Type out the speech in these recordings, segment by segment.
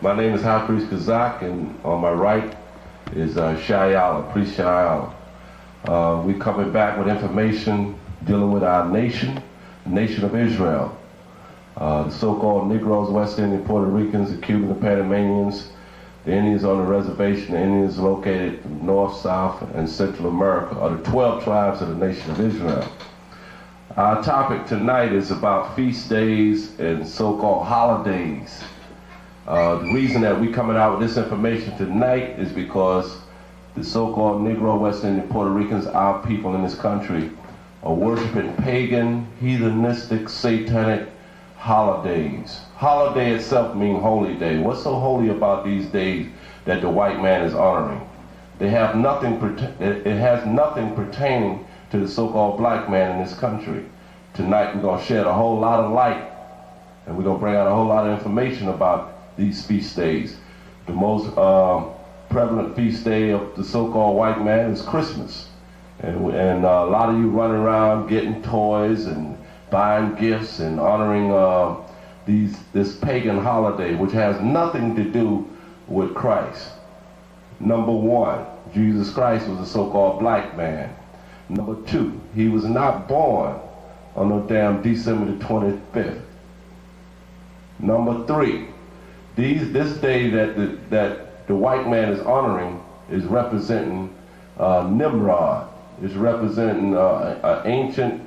My name is High Priest Chaazaq, and on my right is Priest Shayala. We're coming back with information dealing with our nation, the nation of Israel. The so-called Negroes, West Indian, Puerto Ricans, the Cubans, the Panamanians, the Indians on the reservation, the Indians located in North, South, and Central America are the 12 tribes of the nation of Israel. Our topic tonight is about feast days and so-called holidays. The reason that we're coming out with this information tonight is because the so-called Negro, West Indian, Puerto Ricans, our people in this country, are worshiping pagan, heathenistic, satanic holidays. Holiday itself means holy day. What's so holy about these days that the white man is honoring? It has nothing pertaining to the so-called black man in this country. Tonight we're going to shed a whole lot of light, and we're going to bring out a whole lot of information about these feast days. The most prevalent feast day of the so-called white man is Christmas. And a lot of you running around getting toys and buying gifts and honoring this pagan holiday, which has nothing to do with Christ. Number one, Jesus Christ was a so-called black man. Number two, he was not born on no damn December the 25th. Number three, this day that the white man is honoring is representing Nimrod. Is representing an ancient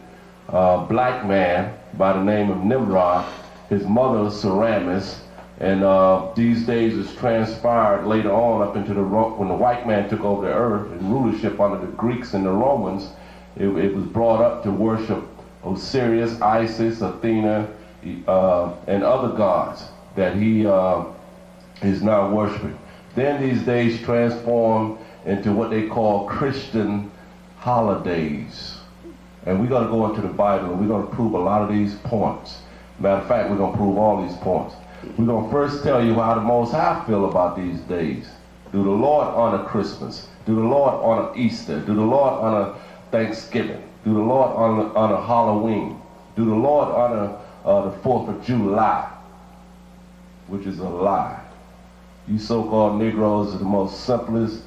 black man by the name of Nimrod. His mother was Ceramis, and these days is transpired later on up into when the white man took over the earth and rulership under the Greeks and the Romans. It was brought up to worship Osiris, Isis, Athena, and other gods that he is now worshiping. Then these days transform into what they call Christian holidays. And we're going to go into the Bible and we're going to prove a lot of these points. Matter of fact, we're going to prove all these points. We're going to first tell you how the Most High feel about these days. Do the Lord honor Christmas? Do the Lord honor Easter? Do the Lord honor Thanksgiving? Do the Lord honor Halloween? Do the Lord honor the 4th of July? Which is a lie. You so-called Negroes are the most simplest,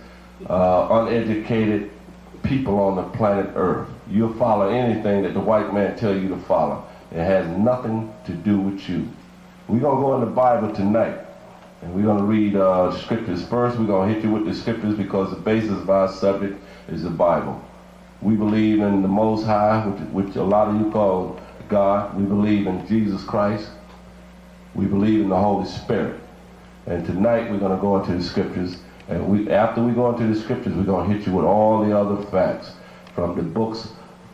uneducated people on the planet Earth. You'll follow anything that the white man tell you to follow. It has nothing to do with you. We're going to go in the Bible tonight, and we're going to read scriptures. First, we're going to hit you with the scriptures because the basis of our subject is the Bible. We believe in the Most High, which a lot of you call God. We believe in Jesus Christ. We believe in the Holy Spirit. And tonight we're going to go into the scriptures. And after we go into the scriptures, we're going to hit you with all the other facts from the books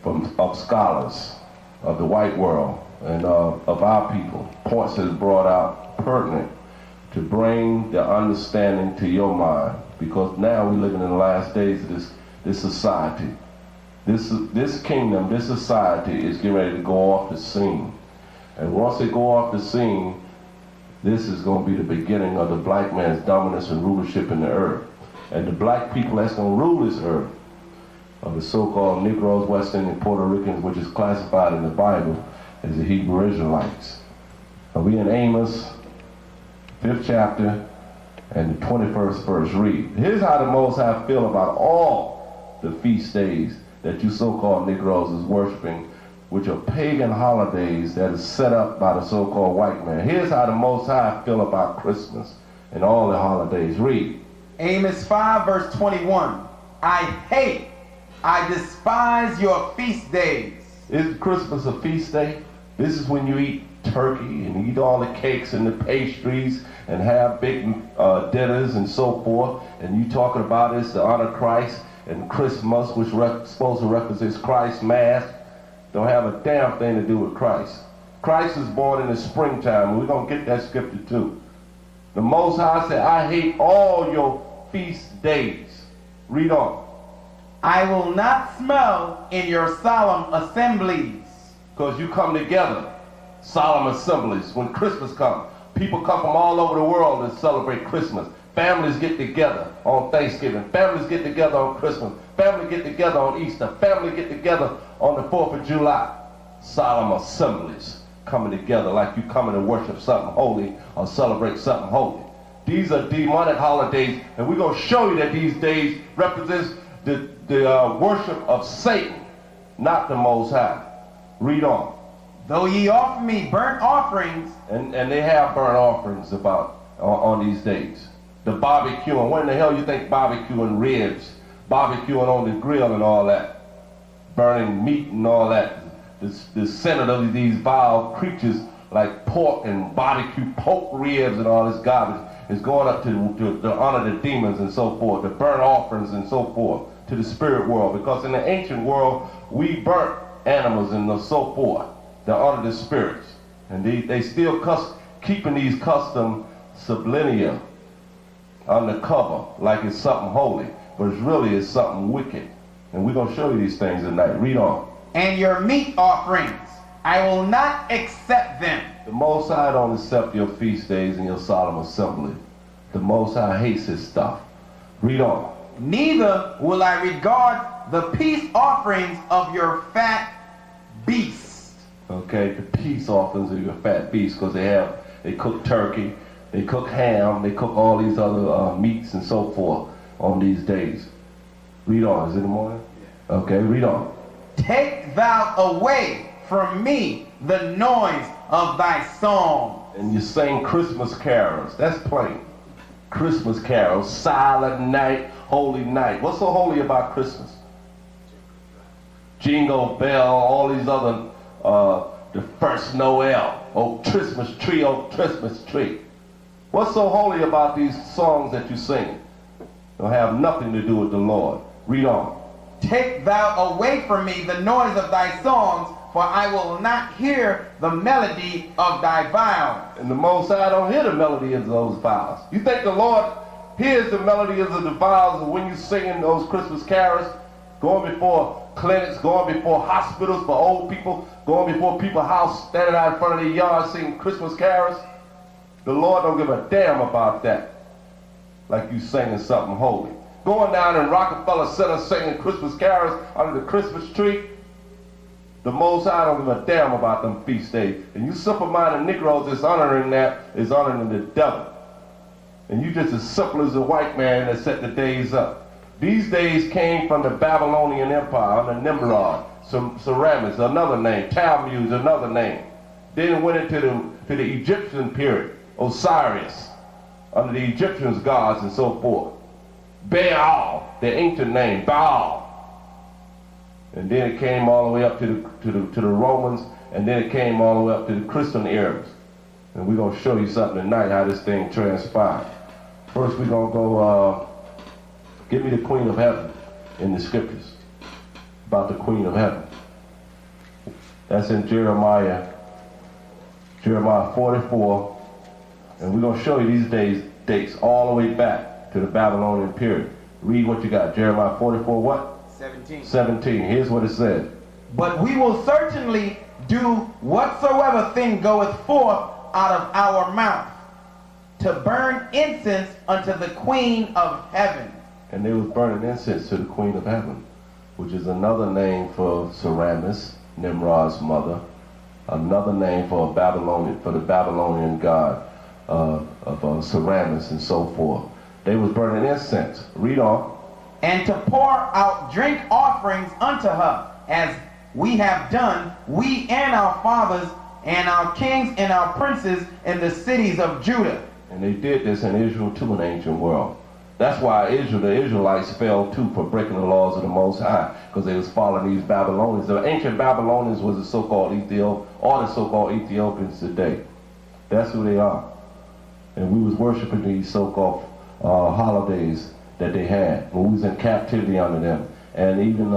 of scholars of the white world and of our people. Points that are brought out pertinent to bring the understanding to your mind. Because now we're living in the last days of this society. This kingdom, this society is getting ready to go off the scene. And once they go off the scene, this is going to be the beginning of the black man's dominance and rulership in the earth. And the black people that's going to rule this earth are the so-called Negroes, West Indian, Puerto Ricans, which is classified in the Bible as the Hebrew Israelites. Now we in Amos, 5th chapter, and the 21st verse read. Here's how the Most High feel about all the feast days that you so-called Negroes is worshiping, which are pagan holidays that is set up by the so-called white man. Here's how the Most High feel about Christmas and all the holidays. Read. Amos 5 verse 21. I despise your feast days. Is Christmas a feast day? This is when you eat turkey and eat all the cakes and the pastries and have big dinners and so forth. And you talking about it's to honor Christ, and Christmas, which supposed to represent Christ's Mass, don't have a damn thing to do with Christ. Christ is born in the springtime, and we're going to get that scripture too. The Most High said, I hate all your feast days. Read on. I will not smell in your solemn assemblies. Because you come together, solemn assemblies. When Christmas comes, people come from all over the world to celebrate Christmas. Families get together on Thanksgiving. Families get together on Christmas. Family get together on Easter. Family get together on the 4th of July. Solemn assemblies coming together like you coming to worship something holy or celebrate something holy. These are demonic holidays, and we're going to show you that these days represents the worship of Satan, not the Most High. Read on. Though ye offer me burnt offerings. And they have burnt offerings on these days. The barbecuing. When the hell you think barbecuing ribs? Barbecuing on the grill and all that. Burning meat and all that. The center of these vile creatures like pork and barbecue pork ribs and all this garbage is going up to honor the demons and so forth, the burnt offerings and so forth, to the spirit world. Because in the ancient world, we burnt animals and so forth to honor the spirits. And they still keeping these customs subliminal, undercover, like it's something holy. But it's something wicked. And we're going to show you these things tonight. Read on. And your meat offerings, I will not accept them. The Most High don't accept your feast days and your solemn assembly. The Most High hates his stuff. Read on. Neither will I regard the peace offerings of your fat beasts. Okay, the peace offerings of your fat beasts, because they cook turkey, they cook ham, they cook all these other meats and so forth on these days. Read on. Is it in the morning? Yeah. Okay, read on. Take thou away from me the noise of thy song. And you sing Christmas carols. That's plain. Christmas carols, silent night, holy night. What's so holy about Christmas? Jingle bell, all these other, the first Noel, oh Christmas tree, oh Christmas tree. What's so holy about these songs that you sing? They'll have nothing to do with the Lord. Read on. Take thou away from me the noise of thy songs, for I will not hear the melody of thy vows. And the Most High don't hear the melody of those vows. You think the Lord hears the melody of the vows when you singing those Christmas carols, going before clinics, going before hospitals for old people, going before people's house, standing out in front of their yard singing Christmas carols? The Lord don't give a damn about that. Like you singing something holy. Going down in Rockefeller Center singing Christmas carols under the Christmas tree, the Most High don't give a damn about them feast days. And you simple-minded Negroes that's honoring that is honoring the devil. And you just as simple as a white man that set the days up. These days came from the Babylonian Empire under Nimrod, Semiramis, another name, Tammuz, another name. Then it went into the Egyptian period, Osiris, under the Egyptians' gods and so forth. Baal, the ancient name, Baal. And then it came all the way up to the Romans, and then it came all the way up to the Christian eras. And we're going to show you something tonight, how this thing transpired. First, we're going to go, give me the Queen of Heaven in the scriptures, about the Queen of Heaven. That's in Jeremiah 44, and we're going to show you these dates all the way back to the Babylonian period. Read what you got. Jeremiah 44, what? 17. Here's what it says. But we will certainly do whatsoever thing goeth forth out of our mouth, to burn incense unto the Queen of Heaven. And they was burning incense to the Queen of Heaven, which is another name for Semiramis, Nimrod's mother, another name for the Babylonian god of Semiramis and so forth. They was burning incense. Read on. And to pour out drink offerings unto her, as we have done, we and our fathers and our kings and our princes in the cities of Judah. And they did this in Israel too, in the ancient world. That's why the Israelites fell too for breaking the laws of the Most High, because they was following these Babylonians. The ancient Babylonians was the so-called Ethiopians today. That's who they are. And we was worshiping these so-called holidays that they had when we was in captivity under them. And even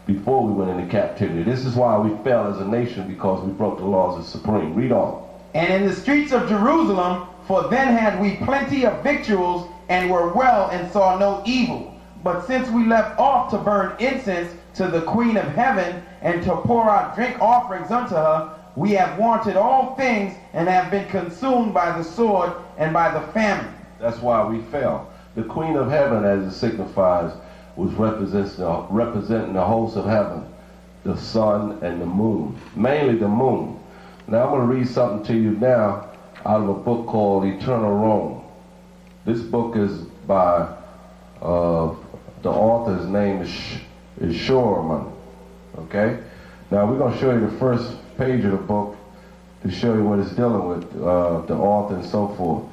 before we went into captivity. This is why we fell as a nation, because we broke the laws of Supreme. Read on. And in the streets of Jerusalem, for then had we plenty of victuals, and were well, and saw no evil. But since we left off to burn incense to the Queen of Heaven, and to pour out drink offerings unto her, we have wanted all things, and have been consumed by the sword and by the famine. That's why we fell. The Queen of Heaven, as it signifies, was representing the hosts of heaven, the sun and the moon, mainly the moon. Now I'm going to read something to you now out of a book called Eternal Rome. This book is by, the author's name is Shorman, okay? Now we're going to show you the first page of the book to show you what it's dealing with, the author and so forth,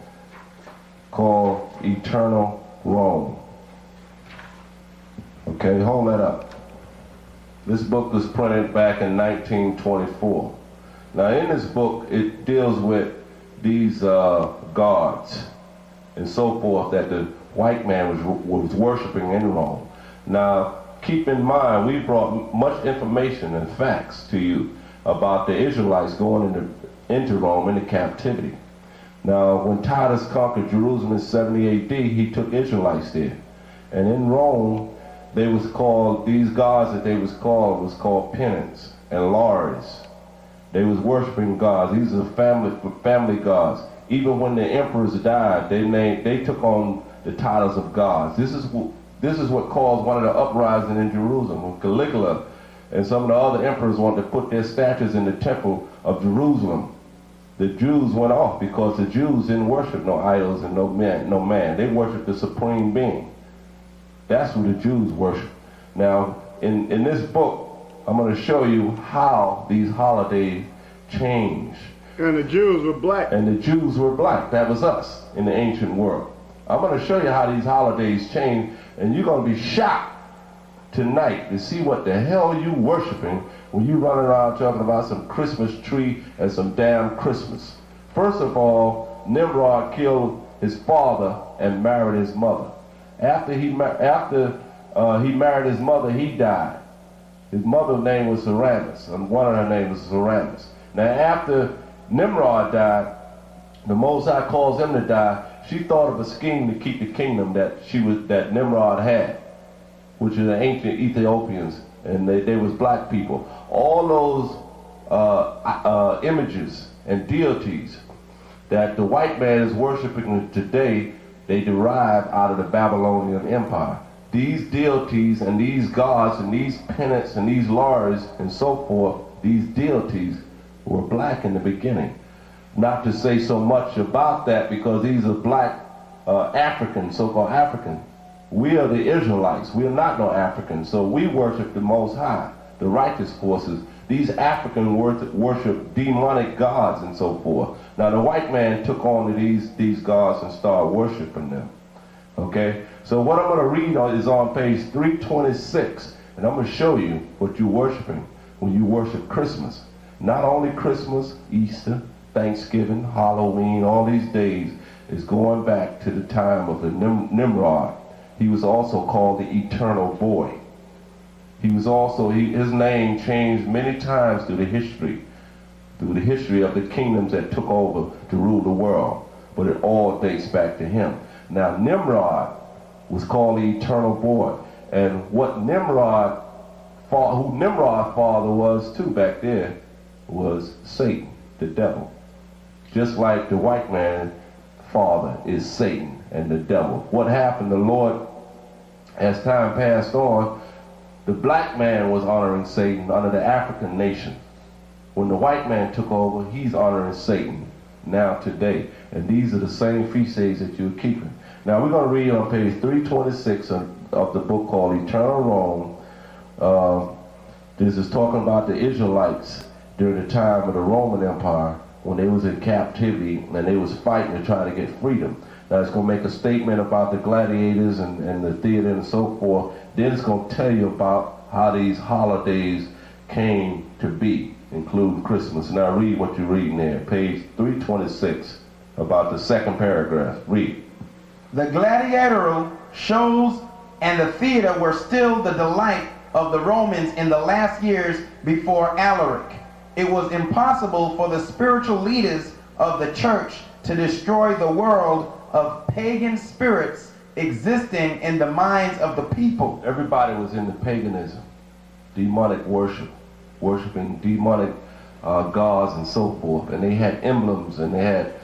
called Eternal Rome. Okay, hold that up. This book was printed back in 1924. Now in this book, it deals with these gods and so forth that the white man was worshiping in Rome. Now, keep in mind, we brought much information and facts to you about the Israelites going into Rome into captivity. Now, when Titus conquered Jerusalem in 70 AD, he took Israelites there. And in Rome, they was called, these gods that they was called penance and lares. They was worshiping gods. These are family gods. Even when the emperors died, they took on the titles of gods. This is what caused one of the uprisings in Jerusalem when Caligula and some of the other emperors wanted to put their statues in the temple of Jerusalem. The Jews went off because the Jews didn't worship no idols and no man. They worshiped the supreme being. That's who the Jews worship. Now, in this book, I'm going to show you how these holidays change. And the Jews were black. And the Jews were black. That was us in the ancient world. I'm going to show you how these holidays change, and you're going to be shocked tonight to see what the hell you worshiping when you run around talking about some Christmas tree and some damn Christmas. First of all, Nimrod killed his father and married his mother. After he married his mother, he died. His mother's name was Semiramis, and one of her names was Semiramis. Now, after Nimrod died, the Most High caused him to die. She thought of a scheme to keep the kingdom that Nimrod had, which is the ancient Ethiopians, and they was black people. All those images and deities that the white man is worshiping today, they derive out of the Babylonian Empire. These deities and these gods and these penance and these lares and so forth, these deities were black in the beginning. Not to say so much about that because these are black African, so-called African. We are the Israelites. We are not no Africans. So we worship the Most High, the righteous forces. These Africans worship demonic gods and so forth. Now the white man took on these gods and started worshiping them. Okay? So what I'm going to read is on page 326. And I'm going to show you what you're worshiping when you worship Christmas. Not only Christmas, Easter, Thanksgiving, Halloween, all these days is going back to the time of the Nimrod. He was also called the Eternal Boy. He was also, his name changed many times through the history of the kingdoms that took over to rule the world. But it all dates back to him. Now Nimrod was called the Eternal Boy. And what Nimrod, who Nimrod's father was too back there, was Satan, the devil. Just like the white man's father is Satan and the devil. What happened, the Lord, as time passed on, the black man was honoring Satan under the African nation. When the white man took over, he's honoring Satan now today. And these are the same feast days that you're keeping. Now we're going to read on page 326 of the book called Eternal Rome. This is talking about the Israelites during the time of the Roman Empire when they was in captivity and they was fighting to try to get freedom. Now it's going to make a statement about the gladiators and the theater and so forth. Then it's going to tell you about how these holidays came to be, including Christmas. Now read what you're reading there, page 326, about the second paragraph. Read. The gladiatorial shows and the theater were still the delight of the Romans in the last years before Alaric. It was impossible for the spiritual leaders of the church to destroy the world of pagan spirits existing in the minds of the people. Everybody was into paganism, demonic worship, worshiping demonic gods and so forth. And they had emblems and they had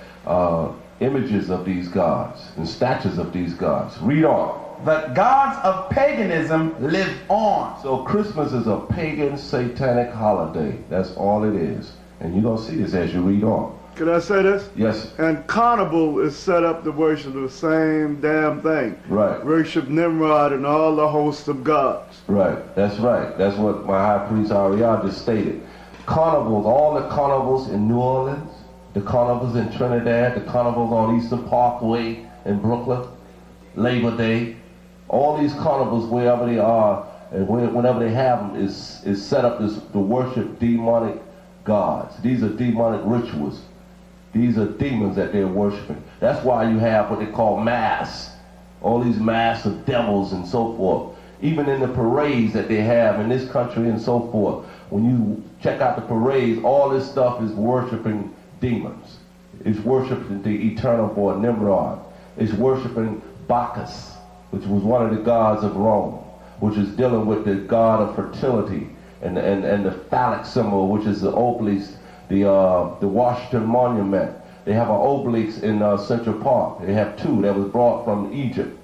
images of these gods and statues of these gods. Read on. The gods of paganism live on. So Christmas is a pagan satanic holiday. That's all it is. And you're going to see this as you read on. Can I say this? Yes. And carnival is set up to worship the same damn thing. Right. Worship Nimrod and all the hosts of gods. Right. That's right. That's what my high priest Ariel just stated. Carnivals, all the carnivals in New Orleans, the carnivals in Trinidad, the carnivals on Eastern Parkway in Brooklyn, Labor Day, all these carnivals, wherever they are and whenever they have them, is set up to worship demonic gods. These are demonic rituals. These are demons that they're worshiping. That's why you have what they call mass. All these mass of devils and so forth. Even in the parades that they have in this country and so forth. When you check out the parades, all this stuff is worshiping demons. It's worshiping the eternal boy Nimrod. It's worshiping Bacchus, which was one of the gods of Rome, which is dealing with the god of fertility and the phallic symbol, which is the obelisk, the Washington Monument. They have an obelisk in Central Park. They have two that was brought from Egypt.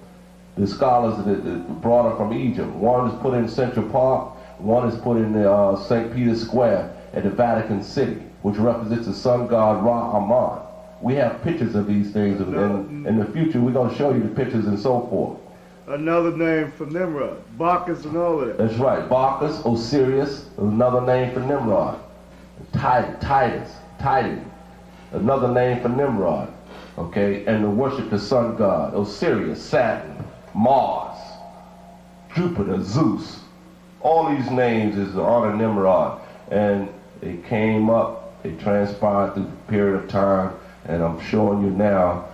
The scholars that brought it from Egypt. One is put in Central Park. One is put in the St. Peter's Square at the Vatican City, which represents the sun god Ra-Aman. We have pictures of these things, and in the future we're going to show you the pictures and so forth. Another name for Nimrod, Bacchus and all of that. That's right. Bacchus, Osiris, another name for Nimrod. Titan, another name for Nimrod. Okay, and to worship the sun god, Osiris, Saturn, Mars, Jupiter, Zeus. All these names is to honor Nimrod. And they came up, they transpired through a period of time, and I'm showing you now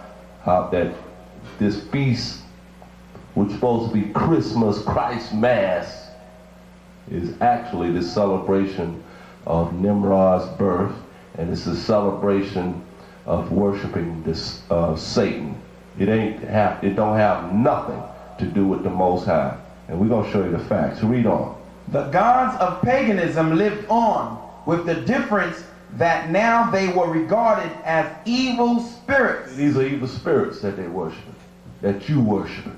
how that this feast, which is supposed to be Christmas, Christ Mass, is actually the celebration of Nimrod's birth, and it's a celebration of worshiping this Satan. It don't have nothing to do with the Most High. And we're going to show you the facts. Read on. The gods of paganism lived on, with the difference that now they were regarded as evil spirits. These are evil spirits that they worship, that you worship.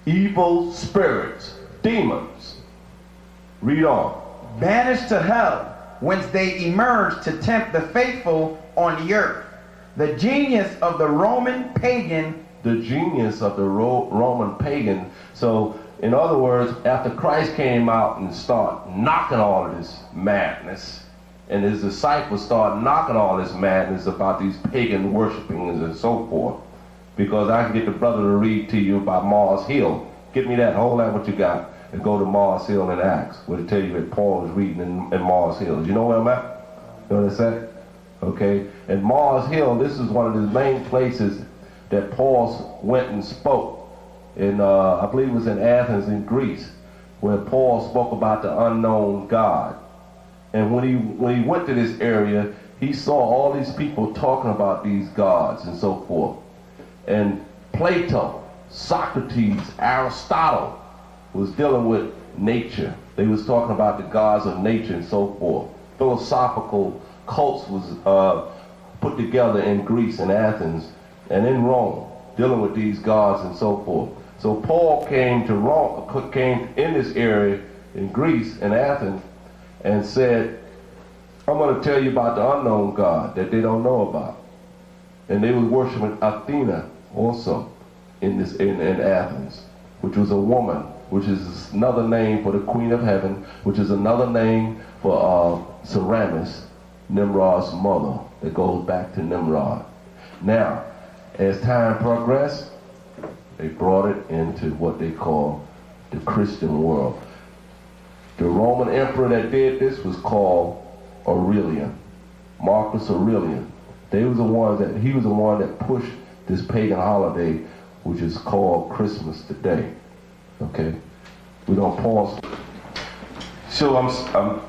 Evil spirits, demons. Read on. Banished to hell, whence they emerged to tempt the faithful on the earth. The genius of the Roman pagan. The genius of the Roman pagan. So, in other words, after Christ came out and started knocking all of this madness, and his disciples started knocking all this madness about these pagan worshipings and so forth, because I can get the brother to read to you about Mars Hill. Get me that, hold that what you got, and go to Mars Hill and Acts, where it tell you that Paul is reading in Mars Hill. You know where I'm at? You know what I said? Okay, and Mars Hill, this is one of the main places that Paul went and spoke. In, I believe it was in Athens in Greece, where Paul spoke about the unknown God. And when he went to this area, he saw all these people talking about these gods and so forth. And Plato, Socrates, Aristotle was dealing with nature. They was talking about the gods of nature and so forth. Philosophical cults was put together in Greece and Athens and in Rome, dealing with these gods and so forth. So Paul came to Rome, came in this area in Greece and Athens, and said, I'm going to tell you about the unknown God that they don't know about. And they were worshiping Athena also in Athens, which was a woman, which is another name for the Queen of Heaven, which is another name for Semiramis, Nimrod's mother, that goes back to Nimrod. Now, as time progressed, they brought it into what they call the Christian world. The Roman emperor that did this was called Aurelian, Marcus Aurelian. He was the one that pushed this pagan holiday, which is called Christmas today. Okay, we're gonna pause. So I'm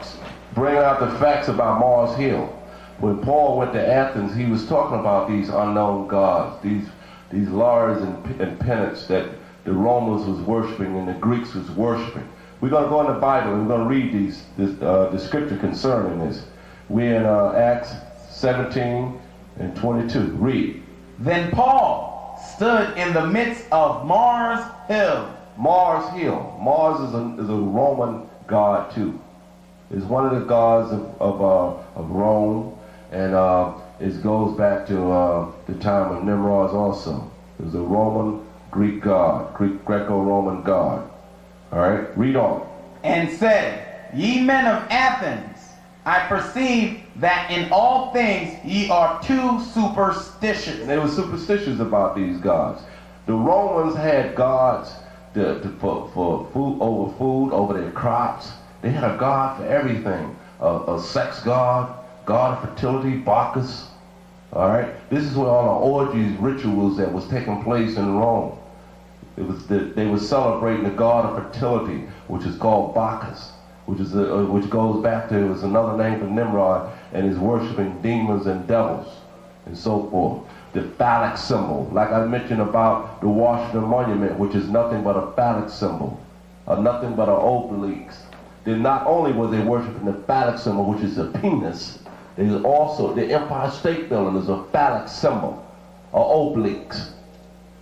bringing out the facts about Mars Hill. When Paul went to Athens, he was talking about these unknown gods, these lords and penance that the Romans was worshiping and the Greeks was worshiping. We're going to go in the Bible and we're going to read the scripture concerning this. We're in Acts 17 and 22. Read. Then Paul stood in the midst of Mars Hill. Mars Hill. Mars is a Roman god too. It's one of the gods of Rome. And it goes back to the time of Nimrod also. It was a Roman Greek god, Greco-Roman god. All right, read on. And said, Ye men of Athens, I perceive that in all things ye are too superstitious. And they were superstitious about these gods. The Romans had gods for food, over their crops. They had a god for everything. A sex god of fertility, Bacchus. All right, this is where all the orgies, rituals that was taking place in Rome. They were celebrating the god of fertility, which is called Bacchus, which goes back to, it was another name for Nimrod, and is worshiping demons and devils and so forth. The phallic symbol, like I mentioned about the Washington Monument, which is nothing but a phallic symbol, nothing but an obelisk. Then not only were they worshiping the phallic symbol, which is a penis, they also, the Empire State Building is a phallic symbol, an obelisk.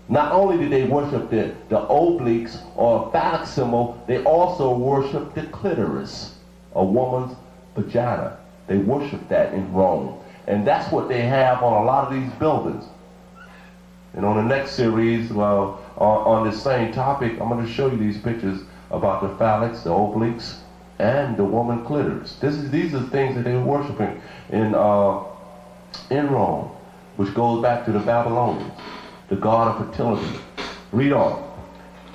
Not only did they worship the obelisks or a phallic symbol, they also worshiped the clitoris, a woman's vagina. They worshiped that in Rome. And that's what they have on a lot of these buildings. And on the next series, well, on this same topic, I'm going to show you these pictures about the phallics, the obelisks, and the woman clitoris. These are things that they were worshiping in Rome, which goes back to the Babylonians, the god of fertility. Read on.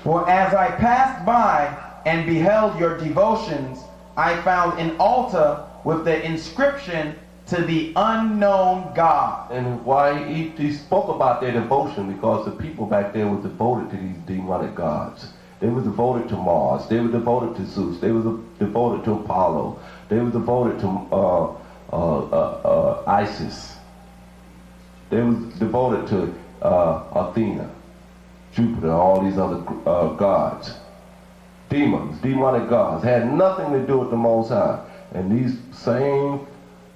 For as I passed by and beheld your devotions, I found an altar with the inscription, to the unknown God. And why he spoke about their devotion, because the people back there were devoted to these demonic gods. They were devoted to Mars. They were devoted to Zeus. They were devoted to Apollo. They were devoted to Isis. They were devoted to Athena, Jupiter, all these other gods. Demons, demonic gods, had nothing to do with the Most High. And these same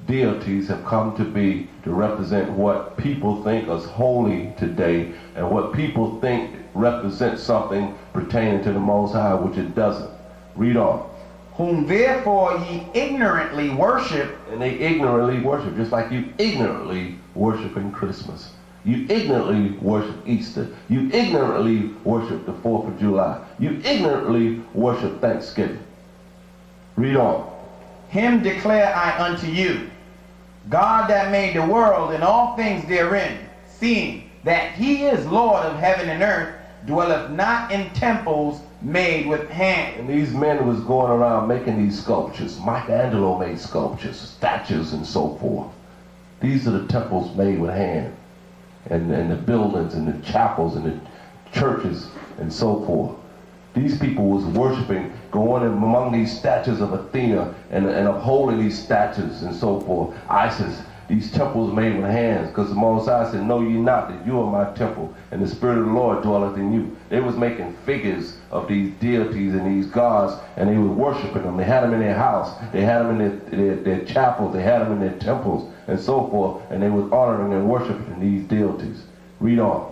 deities have come to be to represent what people think is holy today, and what people think represents something pertaining to the Most High, which it doesn't. Read on. Whom therefore ye ignorantly worship. And they ignorantly worship, just like you ignorantly worship in Christmas. You ignorantly worship Easter. You ignorantly worship the 4th of July. You ignorantly worship Thanksgiving. Read on. Him declare I unto you, God that made the world and all things therein, seeing that he is Lord of heaven and earth, dwelleth not in temples made with hands. And these men was going around making these sculptures. Michelangelo made sculptures, statues, and so forth. These are the temples made with hands, and the buildings and the chapels and the churches and so forth. These people was worshiping, going among these statues of Athena and upholding these statues and so forth. Isis, these temples made with hands, because the Most High said, know ye not that you are my temple, and the Spirit of the Lord dwelleth in you. They was making figures of these deities and these gods, and they were worshiping them. They had them in their house, they had them in their chapels, they had them in their temples, and so forth, and they was honoring and worshiping these deities. Read on.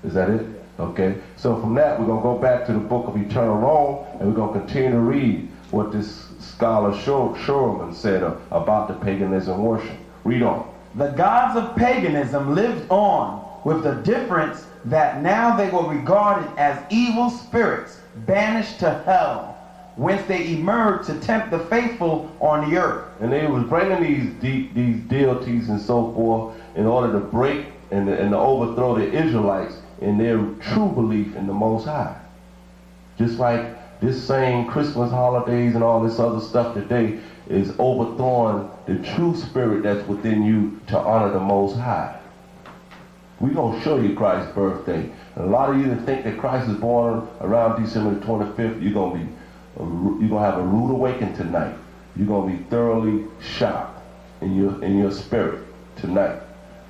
Is that it? Okay, so from that, we're going to go back to the book of Eternal Rome, and we're going to continue to read what this scholar Schurman said about the paganism worship. Read on. The gods of paganism lived on, with the difference that now they were regarded as evil spirits banished to hell, whence they emerged to tempt the faithful on the earth. And they was bringing these deities and so forth in order to break and to overthrow the Israelites in their true belief in the Most High. Just like this same Christmas holidays and all this other stuff today is overthrowing the true spirit that's within you to honor the Most High. We're going to show you Christ's birthday. And a lot of you that think that Christ is born around December the 25th, you're going to have a rude awakening tonight. You're going to be thoroughly shocked in your spirit tonight.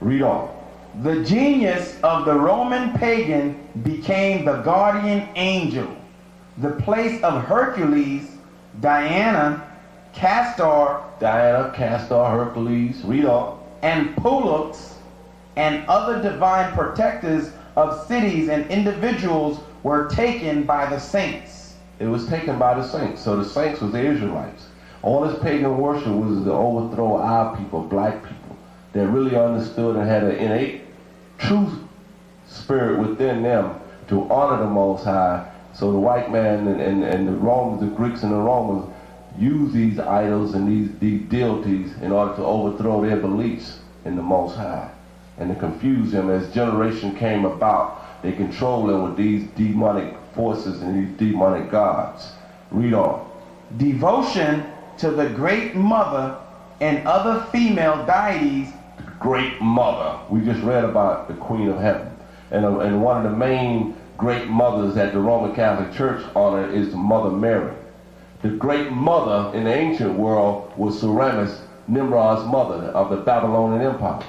Read on. The genius of the Roman pagan became the guardian angel, the place of Hercules, Diana, Castor, Hercules, read on, and Pollux, and other divine protectors of cities and individuals were taken by the saints. It was taken by the saints. So the saints was the Israelites. All this pagan worship was to overthrow our people, black people, that really understood and had an innate, true spirit within them to honor the Most High. So the white man and the Romans, the Greeks and the Romans, used these idols and these deities in order to overthrow their beliefs in the Most High and to confuse them. As generation came about, they controlled them with these demonic forces and these demonic gods. Read on. Devotion to the Great Mother and other female deities. Great Mother. We just read about the Queen of Heaven. And one of the main great mothers that the Roman Catholic Church honored is Mother Mary. The Great Mother in the ancient world was Semiramis, Nimrod's mother of the Babylonian Empire.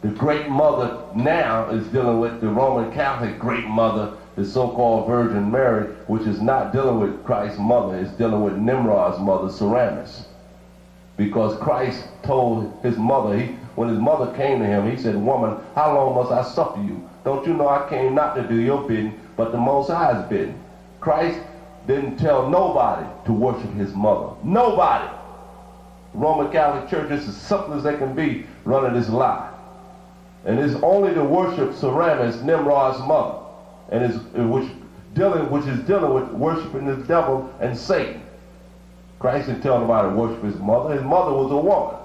The Great Mother now is dealing with the Roman Catholic Great Mother, the so-called Virgin Mary, which is not dealing with Christ's mother, it's dealing with Nimrod's mother, Semiramis. Because Christ told his mother, when his mother came to him, he said, "Woman, how long must I suffer you? Don't you know I came not to do your bidding, but the Most High's bidding?" Christ didn't tell nobody to worship his mother. Nobody. Roman Catholic Church is as simple as they can be running this lie. And it's only to worship Semiramis, Nimrod's mother, and which is dealing with worshiping the devil and Satan. Christ didn't tell nobody to worship his mother. His mother was a woman.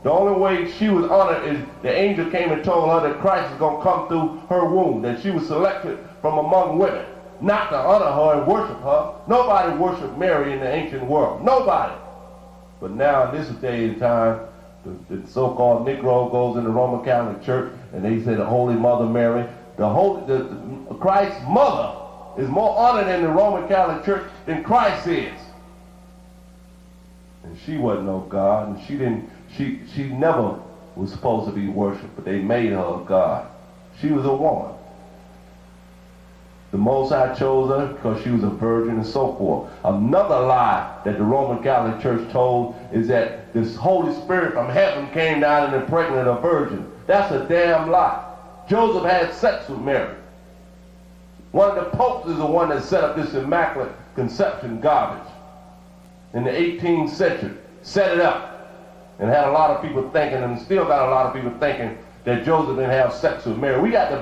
The only way she was honored is the angel came and told her that Christ was going to come through her womb, that she was selected from among women, not to honor her and worship her. Nobody worshiped Mary in the ancient world. Nobody. But now in this day and time, the so-called Negro goes in the Roman Catholic Church and they say the Holy Mother Mary. Christ's mother is more honored in the Roman Catholic Church than Christ is. And she wasn't no God, and she never was supposed to be worshipped, but they made her a God. She was a woman. The Most High chose her because she was a virgin and so forth. Another lie that the Roman Catholic Church told is that this Holy Spirit from heaven came down and impregnated a virgin. That's a damn lie. Joseph had sex with Mary. One of the popes is the one that set up this immaculate conception garbage in the 18th century. Set it up and had a lot of people thinking, and still got a lot of people thinking, that Joseph didn't have sex with Mary. We got the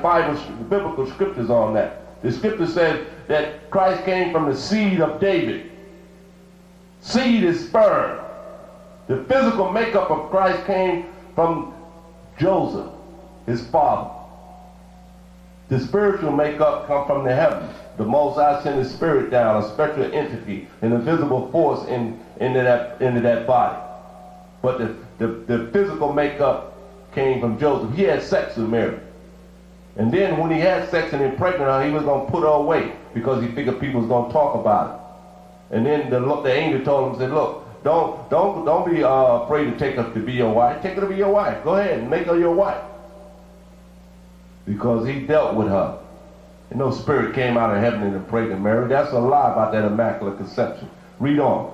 biblical scriptures on that. The scripture says that Christ came from the seed of David. Seed is sperm. The physical makeup of Christ came from Joseph, his father. The spiritual makeup come from the heavens. The Most High sent his spirit down, a spectral entity, an invisible force into that body. But the physical makeup came from Joseph. He had sex with Mary. And then when he had sex and impregnated her, he was going to put her away because he figured people was going to talk about it. And then the angel told him, said, "Look, don't be afraid to take her to be your wife. Take her to be your wife. Go ahead and make her your wife." Because he dealt with her. And no spirit came out of heaven and impregnated Mary. That's a lie about that immaculate conception. Read on.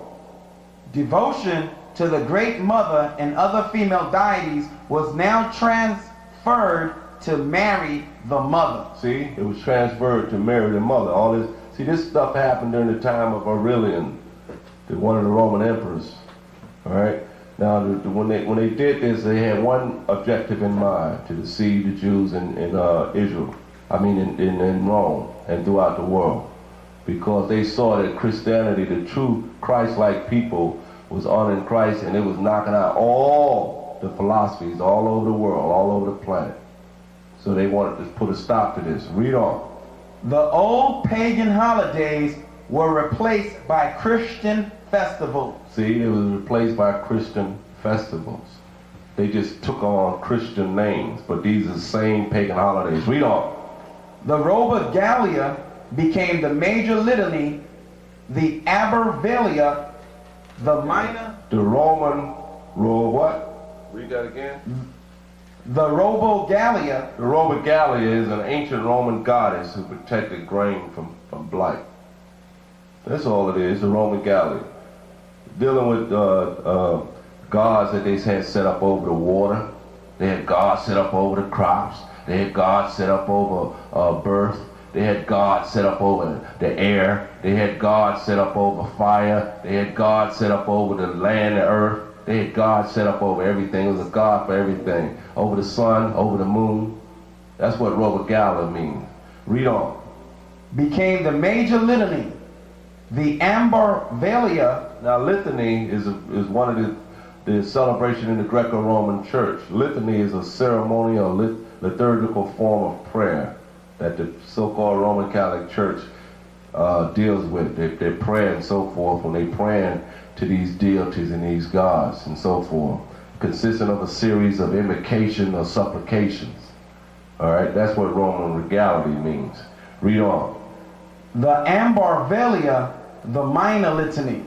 Devotion to the Great Mother and other female deities was now transferred to Mary the Mother. See, it was transferred to Mary the Mother. All this, see, this stuff happened during the time of Aurelian, one of the Roman emperors. All right. Now, when they did this, they had one objective in mind: to deceive the Jews in Israel. I mean, in Rome and throughout the world, because they saw that Christianity, the true Christ-like people, was honoring Christ, and it was knocking out all the philosophies all over the world, all over the planet. So they wanted to put a stop to this. Read on. The old pagan holidays were replaced by Christian festivals. See, it was replaced by Christian festivals. They just took on Christian names, but these are the same pagan holidays. Read on. The Robogalia became the major litany, the Abervalia, the minor... The Roman, what? Read that again. The Robogalia. The Robogalia is an ancient Roman goddess who protected grain from blight. That's all it is, the Roman Gallia. Dealing with gods that they had set up over the water. They had gods set up over the crops. They had gods set up over birth. They had God set up over the air. They had God set up over fire. They had God set up over the land, the earth. They had God set up over everything. It was a God for everything. Over the sun, over the moon. That's what Robogala means. Read on. Became the major litany. The Ambarvalia. Now, litany is one of the celebration in the Greco-Roman Church. Litany is a ceremonial liturgical form of prayer that the so-called Roman Catholic Church deals with. They pray and so forth when they praying to these deities and these gods and so forth, consisting of a series of invocation or supplications. All right, that's what Roman regality means. Read on. The Ambarvalia, the minor litany.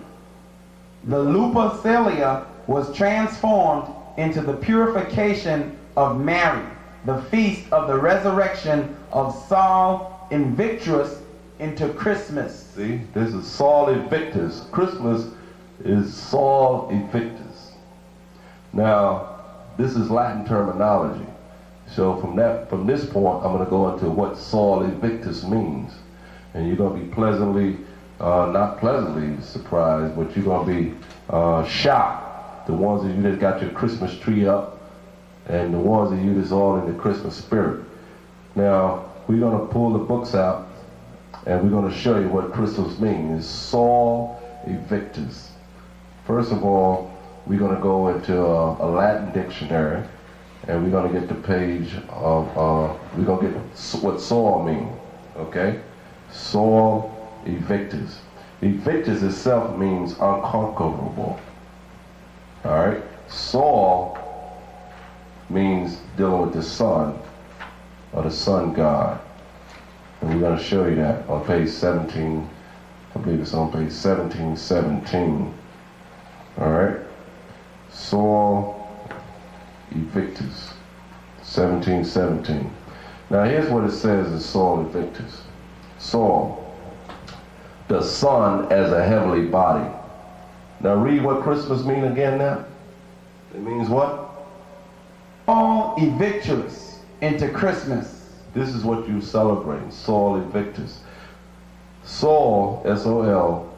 The Lupercalia was transformed into the purification of Mary, the feast of the resurrection of Sol Invictus into Christmas. See, this is Sol Invictus. Christmas is Sol Invictus. Now, this is Latin terminology. So from this point, I'm going to go into what Sol Invictus means. And you're going to be pleasantly, not pleasantly surprised, but you're going to be shocked. The ones of you that got your Christmas tree up, and the ones of you that's all in the Christmas spirit. Now, we're going to pull the books out, and we're going to show you what Christmas means. It's Sol Invictus. First of all, we're going to go into a Latin dictionary, and we're going to get the page of, we're going to get what Sol means, okay? Sol Invictus. Invictus itself means unconquerable, all right? Sol means dealing with the sun, or the sun god. And we're going to show you that on page 17, I believe it's on page 1717. All right? Sol Invictus, 1717. Now here's what it says in Sol Invictus. Sol, the sun as a heavenly body. Now read what Christmas means again now. It means what? Sol Invictus into Christmas. This is what you celebrate, Sol Invictus. Sol, S-O-L,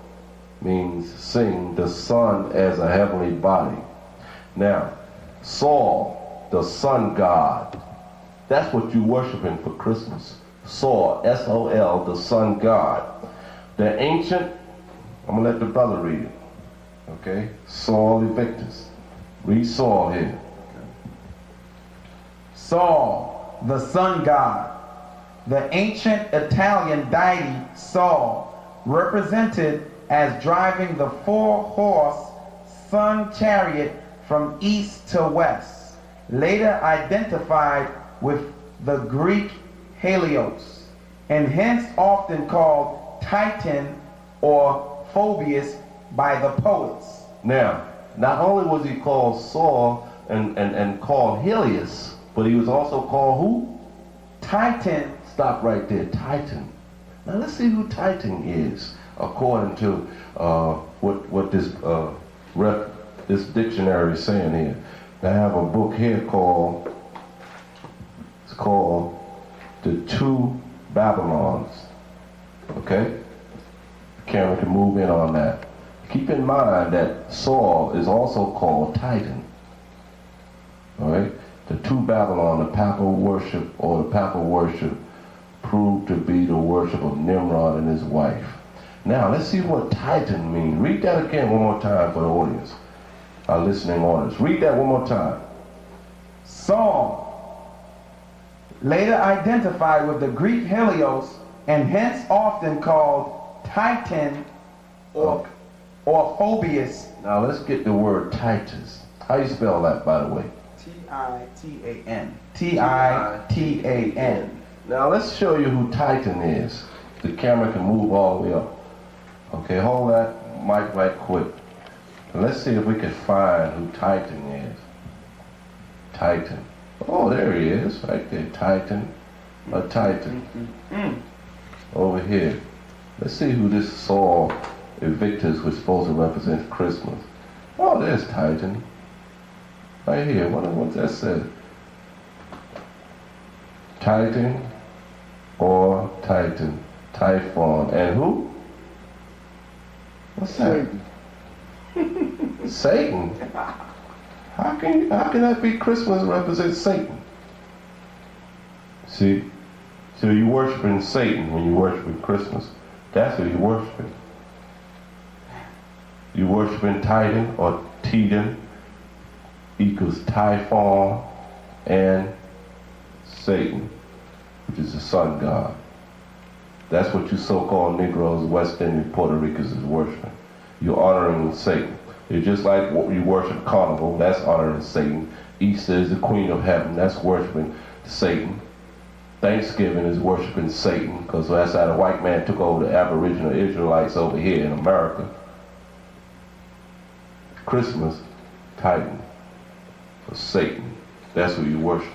means sing the sun as a heavenly body. Now, Sol, the sun god, that's what you're worshiping for Christmas. Sol, S-O-L, the sun god. The ancient, I'm going to let the brother read it. Okay? Sol Invictus. Read Sol here. Sol, the sun god. The ancient Italian deity Sol, represented as driving the four-horse sun chariot from east to west, later identified with the Greek Helios, and hence often called Titan or Phoebus by the poets. Now, not only was he called Sol and called Helios, but he was also called who? Titan. Stop right there, Titan. Now let's see who Titan is, according to what this dictionary is saying here. I have a book here called The Two Babylons. Okay? The camera can move in on that. Keep in mind that Sol is also called Titan. All right? The two Babylon, the papal worship proved to be the worship of Nimrod and his wife. Now, let's see what Titan means. Read that again one more time for the audience, our listening audience. Read that one more time. Sol, later identified with the Greek Helios, and hence often called Titan or Phoebus. Now, let's get the word Titus. How you spell that, by the way? T-I-T-A-N. T-I-T-A-N. Now let's show you who Titan is. The camera can move all the way up. Okay, hold that mic right quick. And let's see if we can find who Titan is. Titan. Oh, there he is, right there. Titan. A Titan. Over here. Let's see who this Sol Invictus was supposed to represent Christmas. Oh, there's Titan. Right here. What's that say? Titan. or Titan, Typhon, and who? What's that? Satan. Satan. How can that be? Christmas represents Satan? See, so you're worshiping Satan when you're worshiping Christmas. That's who you're worshiping. You're worshiping Titan or Teton equals Typhon and Satan, which is the sun god. That's what you so-called Negroes, West Indian, Puerto Ricans is worshiping. You're honoring Satan. It's just like what you worship Carnival, that's honoring Satan. Easter is the Queen of Heaven, that's worshiping Satan. Thanksgiving is worshiping Satan, because that's how the white man took over the Aboriginal Israelites over here in America. Christmas, Titan, or Satan. That's who you worship,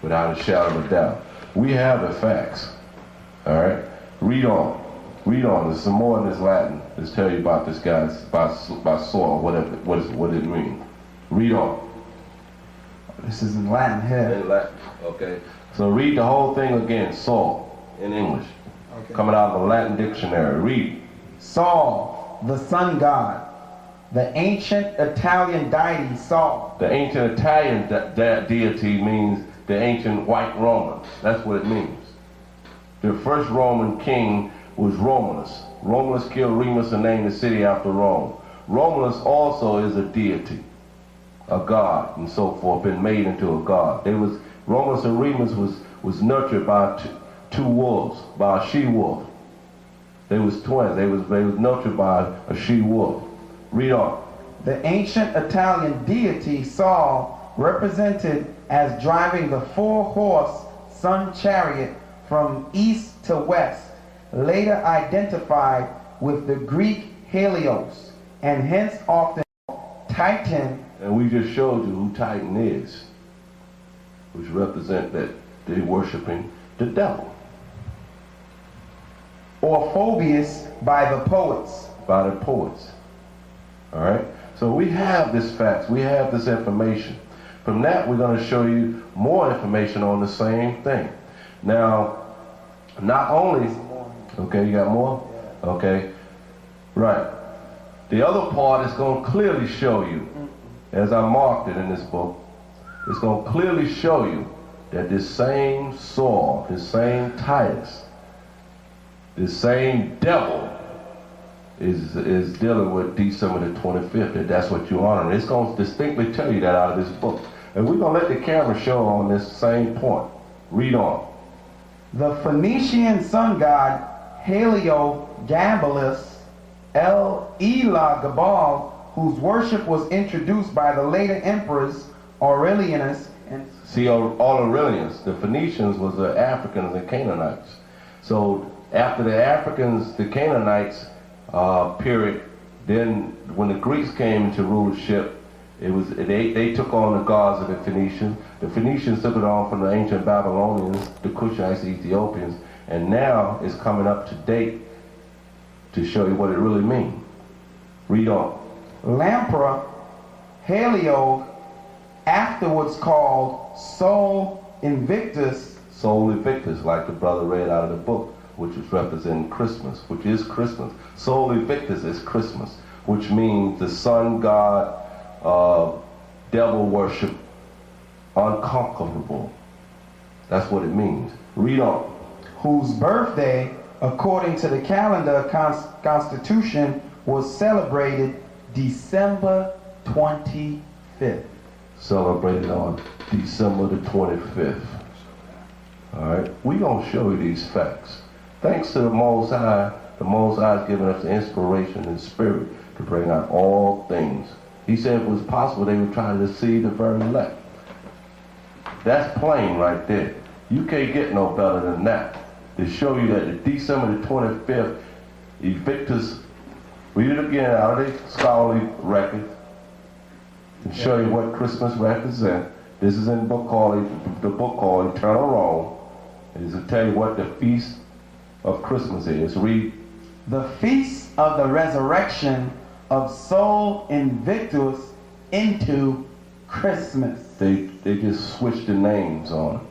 without a shadow of a doubt. We have the facts. All right, read on. Read on. There's some more in this Latin. Let's tell you about this guy, by Saul, whatever, what it means. Read on. This is in Latin here. In Latin. Okay. So read the whole thing again. Saul in English. Okay. Coming out of the Latin dictionary. Read. Saul, the sun god. The ancient Italian deity Saul. The ancient Italian deity means the ancient white Romans. That's what it means. The first Roman king was Romulus. Romulus killed Remus and named the city after Rome. Romulus also is a deity, a god, and so forth, been made into a god. Romulus and Remus was nurtured by two wolves, by a she-wolf. They was twins. They was nurtured by a she-wolf. Read on. The ancient Italian deity Saul, represented as driving the four-horse sun chariot from east to west, later identified with the Greek Helios, and hence often Titan. And we just showed you who Titan is, which represent that they're worshiping the devil. Or Phoebus by the poets. By the poets. All right? So we have this facts, we have this information. From that, we're going to show you more information on the same thing. Now, not only, okay, you got more? Okay, right. The other part is going to clearly show you, as I marked it in this book, it's going to clearly show you that this same Saul, this same Titus, this same devil is dealing with December the 25th, and that's what you're honoring. It's going to distinctly tell you that out of this book. And we're going to let the camera show on this same point. Read on. The Phoenician sun god Heliogabalus El Elah Gabal, whose worship was introduced by the later emperors Aurelianus and... See, Aurelians, the Phoenicians was the Africans and Canaanites. So after the Africans, the Canaanites period, then when the Greeks came into rulership, they took on the gods of the Phoenicians. The Phoenicians took it on from the ancient Babylonians, the Cushites, the Ethiopians, and now it's coming up to date to show you what it really means. Read on. Lamprey, Heliog, afterwards called Sol Invictus. Sol Invictus, like the brother read out of the book, which is representing Christmas, which is Christmas. Sol Invictus is Christmas, which means the sun god, devil worship, unconquerable. That's what it means. Read on. Whose birthday, according to the calendar constitution, was celebrated December 25th. Celebrated on December the 25th. All right, we're going to show you these facts. Thanks to the Most High has given us the inspiration and spirit to bring out all things. He said if it was possible, they would try to deceive the very elect. That's plain right there. You can't get no better than that. To show you that the December the 25th, Invictus, read it again out of the scholarly record, and show you what Christmas represents. This is in the book called Eternal Rome. It is to tell you what the feast of Christmas is. Read. The feast of the resurrection of Sol Invictus into Christmas. They just switched the names on it.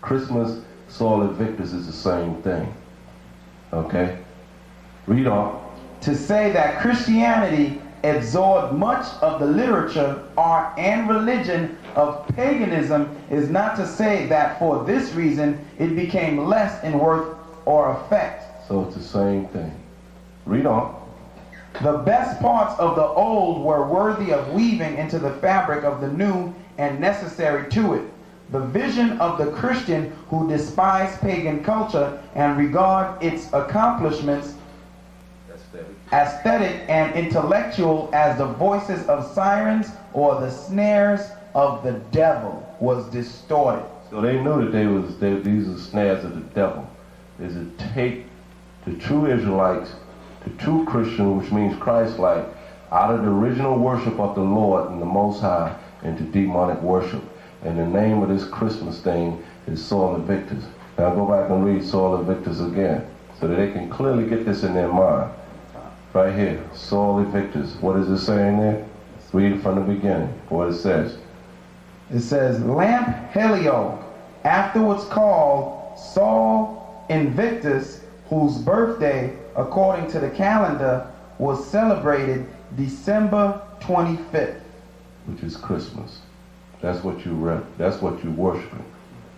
Christmas Sol Invictus is the same thing. Okay? Read on. To say that Christianity absorbed much of the literature, art, and religion of paganism is not to say that for this reason it became less in worth or effect. So it's the same thing. Read on. The best parts of the old were worthy of weaving into the fabric of the new and necessary to it. The vision of the Christian who despise pagan culture and regard its accomplishments aesthetic and intellectual as the voices of sirens or the snares of the devil was distorted. So they knew that these are snares of the devil. Is to take the true Israelites, the true Christian, which means Christ-like, out of the original worship of the Lord and the Most High into demonic worship. And the name of this Christmas thing is Sol Invictus. Now go back and read Sol Invictus again so that they can clearly get this in their mind. Right here, Sol Invictus. What is it saying there? Let's read it from the beginning, what it says. It says, Lamp Helio, afterwards called Sol Invictus, whose birthday, according to the calendar, was celebrated December 25th. Which is Christmas. That's what you worshiping.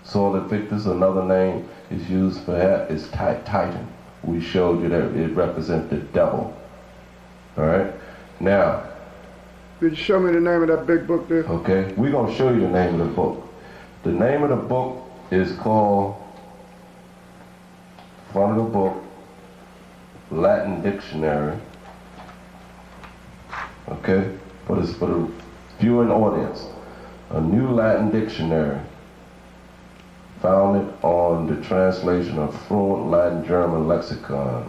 Sol Invictus, another name is used for that, is Titan. We showed you that it represents the devil. All right? Now. Did you show me the name of that big book there? Okay, we're going to show you the name of the book. The name of the book is called, front of the book, Latin Dictionary. Okay? For the viewing audience. A new Latin dictionary founded on the translation of fluent Latin German lexicon,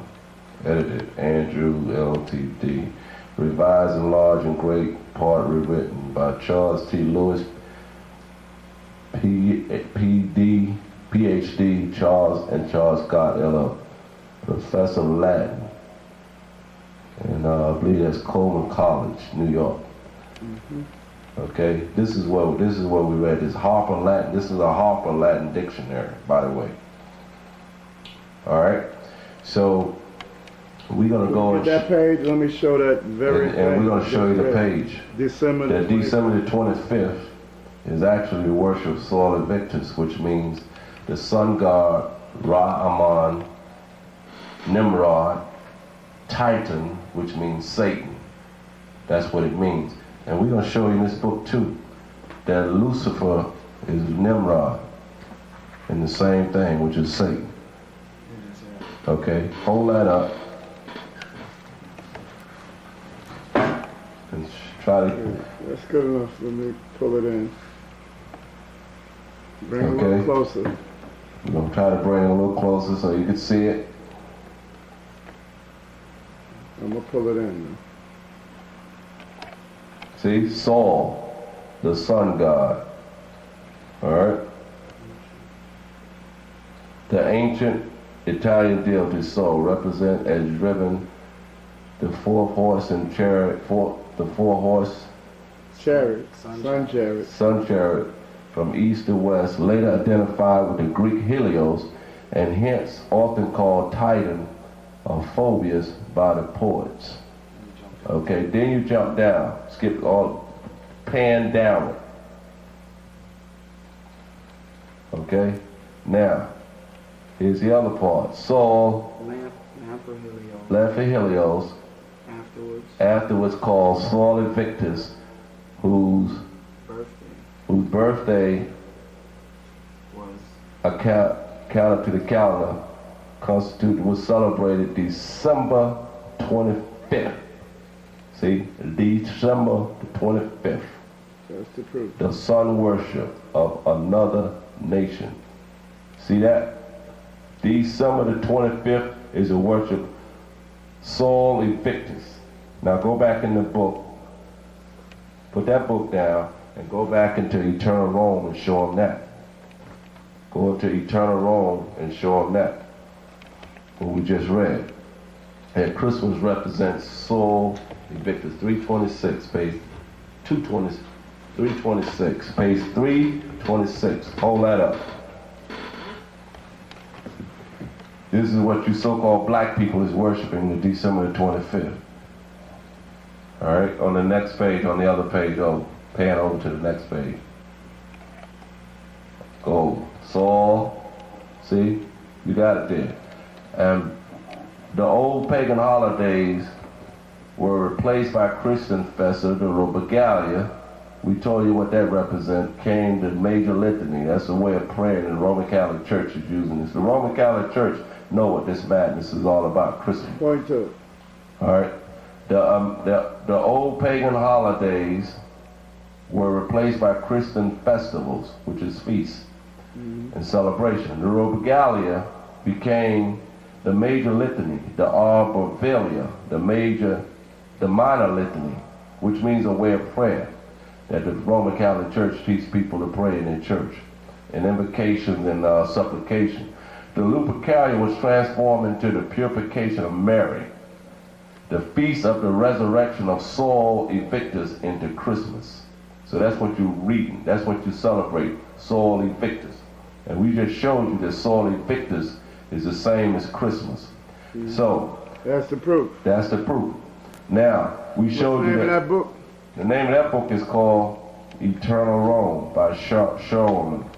edited Andrew Ltd., revised in large and great part rewritten by Charles T. Lewis, P.D., Ph.D., Charles and Charles Scott, LL, Professor of Latin, and I believe that's Coleman College, New York. Mm-hmm. Okay, this is what we read. This Harper Latin. This is a Harper Latin dictionary, by the way. All right, so we're gonna go and that page. Let me show that very. And we're gonna show you the page. December the 25th is actually the worship of Sol Invictus, which means the sun god Ra-Aman, Nimrod, Titan, which means Satan. That's what it means. And we're going to show you in this book too that Lucifer is Nimrod and the same thing, which is Satan. Okay, hold that up and try to. That's good enough. Let me pull it in. Bring it a little closer. We're going to try to bring it a little closer so you can see it. I'm going to pull it in. See, Sol, the sun god. All right. The ancient Italian deity Sol represent as driven the four-horse and chariot, the four-horse chariot, sun chariot, from east to west, later identified with the Greek Helios, and hence often called Titan or Phobius by the poets. Okay, then you jump down, skip all, pan down. Okay, now, here's the other part. Sol, Lamp for Helios, afterwards called Sol Invictus, whose birthday was counted to the calendar, was celebrated December 25th. See, December the 25th. That's the truth. The sun worship of another nation. See that? December the 25th is a worship Sol Invictus. Now go back in the book. Put that book down and go back into Eternal Rome and show them that. Go into Eternal Rome and show them that. What we just read. And Christmas represents Sol Invictus, 326, page 220, 326, page 326. Hold that up. This is what you so-called black people is worshiping the December the 25th. All right, on the next page, on the other page, pan over to the next page. Go, Saul, see, you got it there. And the old pagan holidays were replaced by Christian festa, the Robogalia. We told you what that represents. Came the major litany. That's a way of praying, and the Roman Catholic Church is using this. The Roman Catholic Church know what this madness is all about, Christmas. Point to it. All right. The old pagan holidays were replaced by Christian festivals, which is feasts and celebration. The Robogalia became the major litany, the Arborelia, the minor litany, which means a way of prayer that the Roman Catholic Church teaches people to pray in their church, and invocations and supplication. The Lupercalia was transformed into the purification of Mary, the feast of the resurrection of Sol Invictus into Christmas. So that's what you're reading. That's what you celebrate, Sol Invictus. And we just showed you that Sol Invictus is the same as Christmas. So that's the proof. That's the proof. Now we showed you that. What's the name of that book? The name of that book is called Eternal Rome by Charlemagne.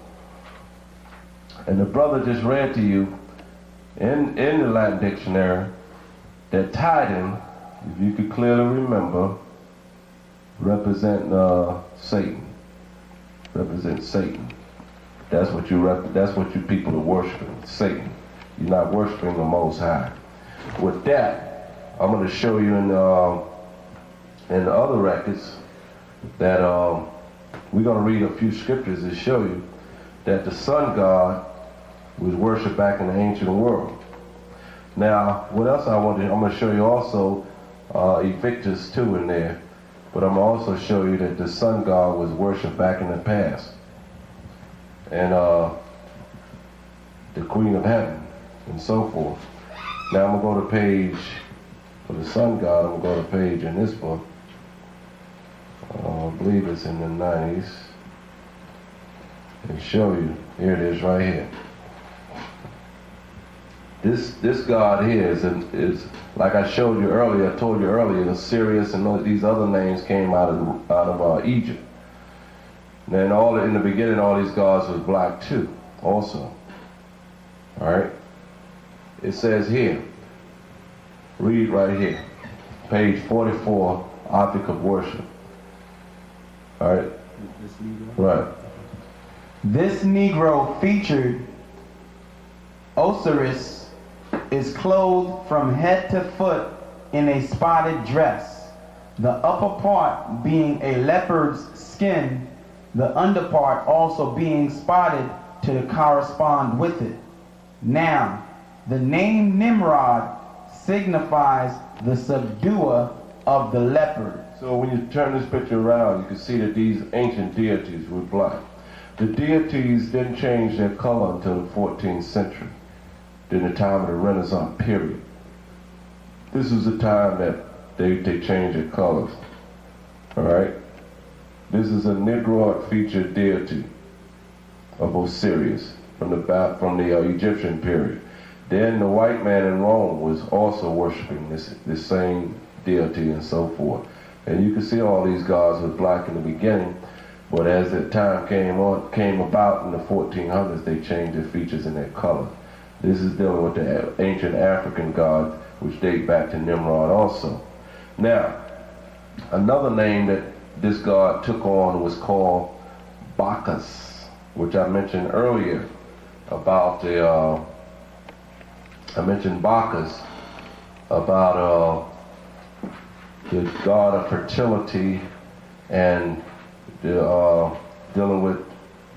And the brother just read to you in the Latin dictionary that Titan, if you could clearly remember, represent Satan. Represent Satan. That's what you people are worshiping, Satan. You're not worshiping the Most High. With that, I'm going to show you in the other records that we're going to read a few scriptures to show you that the sun god was worshipped back in the ancient world. Now, what else I'm going to show you also Invictus too in there, but I'm going to also show you that the sun god was worshipped back in the past. And the Queen of Heaven and so forth. Now I'm going to go to page, for the sun god, I'm going to go to page in this book. I believe it's in the 90s. And show you, here it is right here. This god here is like I showed you earlier, I told you earlier, the Sirius and these other names came out of Egypt. And then in the beginning, all these gods was black too, also. All right. It says here, read right here, page 44, object of worship. All right. Right. This Negro featured Osiris is clothed from head to foot in a spotted dress, the upper part being a leopard's skin, the underpart also being spotted to correspond with it. Now, the name Nimrod signifies the subduer of the leopard. So when you turn this picture around, you can see that these ancient deities were black. The deities didn't change their color until the 14th century, during the time of the Renaissance period. This is the time that they changed their colors. All right? This is a Negroid featured deity of Osiris from the Egyptian period. Then the white man in Rome was also worshiping this same deity and so forth. And you can see all these gods were black in the beginning, but as the time came about in the 1400s, they changed their features and their color. This is dealing with the ancient African gods, which date back to Nimrod also. Now, another name that this god took on was called Bacchus, which I mentioned earlier about I mentioned Bacchus about the god of fertility and dealing with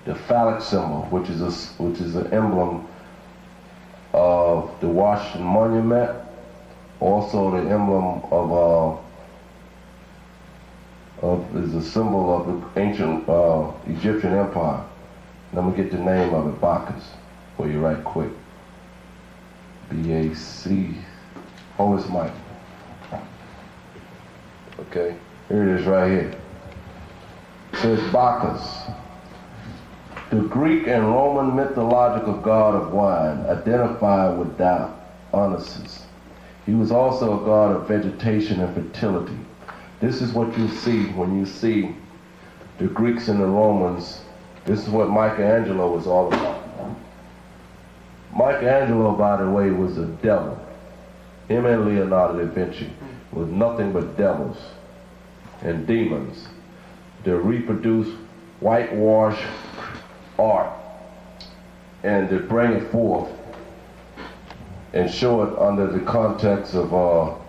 the phallic symbol, which is an emblem of the Washington Monument, also the emblem is a symbol of the ancient Egyptian empire. And I'm gonna get the name of it, Bacchus, for you right quick. B-A-C. Hold this mic. Okay, here it is right here. It says Bacchus. The Greek and Roman mythological god of wine identified with Dionysus. He was also a god of vegetation and fertility. This is what you see when you see the Greeks and the Romans. This is what Michelangelo was all about. Michelangelo, by the way, was a devil. Him and Leonardo da Vinci was nothing but devils and demons to reproduce whitewash art and to bring it forth and show it under the context of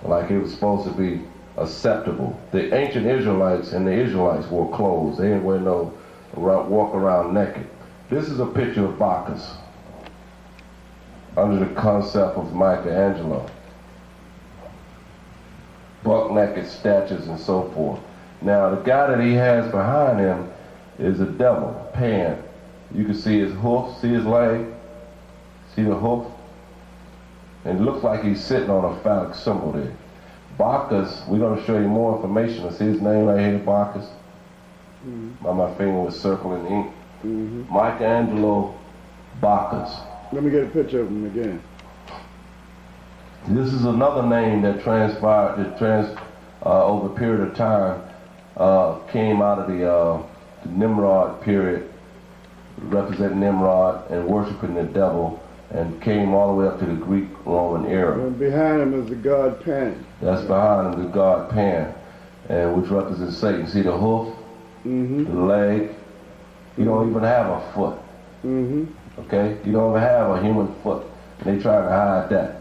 like it was supposed to be acceptable. The ancient Israelites and the Israelites wore clothes. They didn't wear no walk around naked. This is a picture of Bacchus under the concept of Michelangelo. Buck naked statues and so forth. Now the guy that he has behind him is a devil, Pan. You can see his hoof, see his leg, see the hoof, and it looks like he's sitting on a phallic symbol there. Bacchus, we're going to show you more information. See his name right here, Bacchus? By my finger with circle in ink. Michelangelo Bacchus. Let me get a picture of him again. This is another name that transpired, over a period of time, came out of the Nimrod period, representing Nimrod and worshiping the devil, and came all the way up to the Greek-Roman era. And behind him is the god Pan. That's behind him, the god Pan, and which represents Satan. See the hoof, the leg. You don't even have a foot. Okay, you don't even have a human foot. And they try to hide that.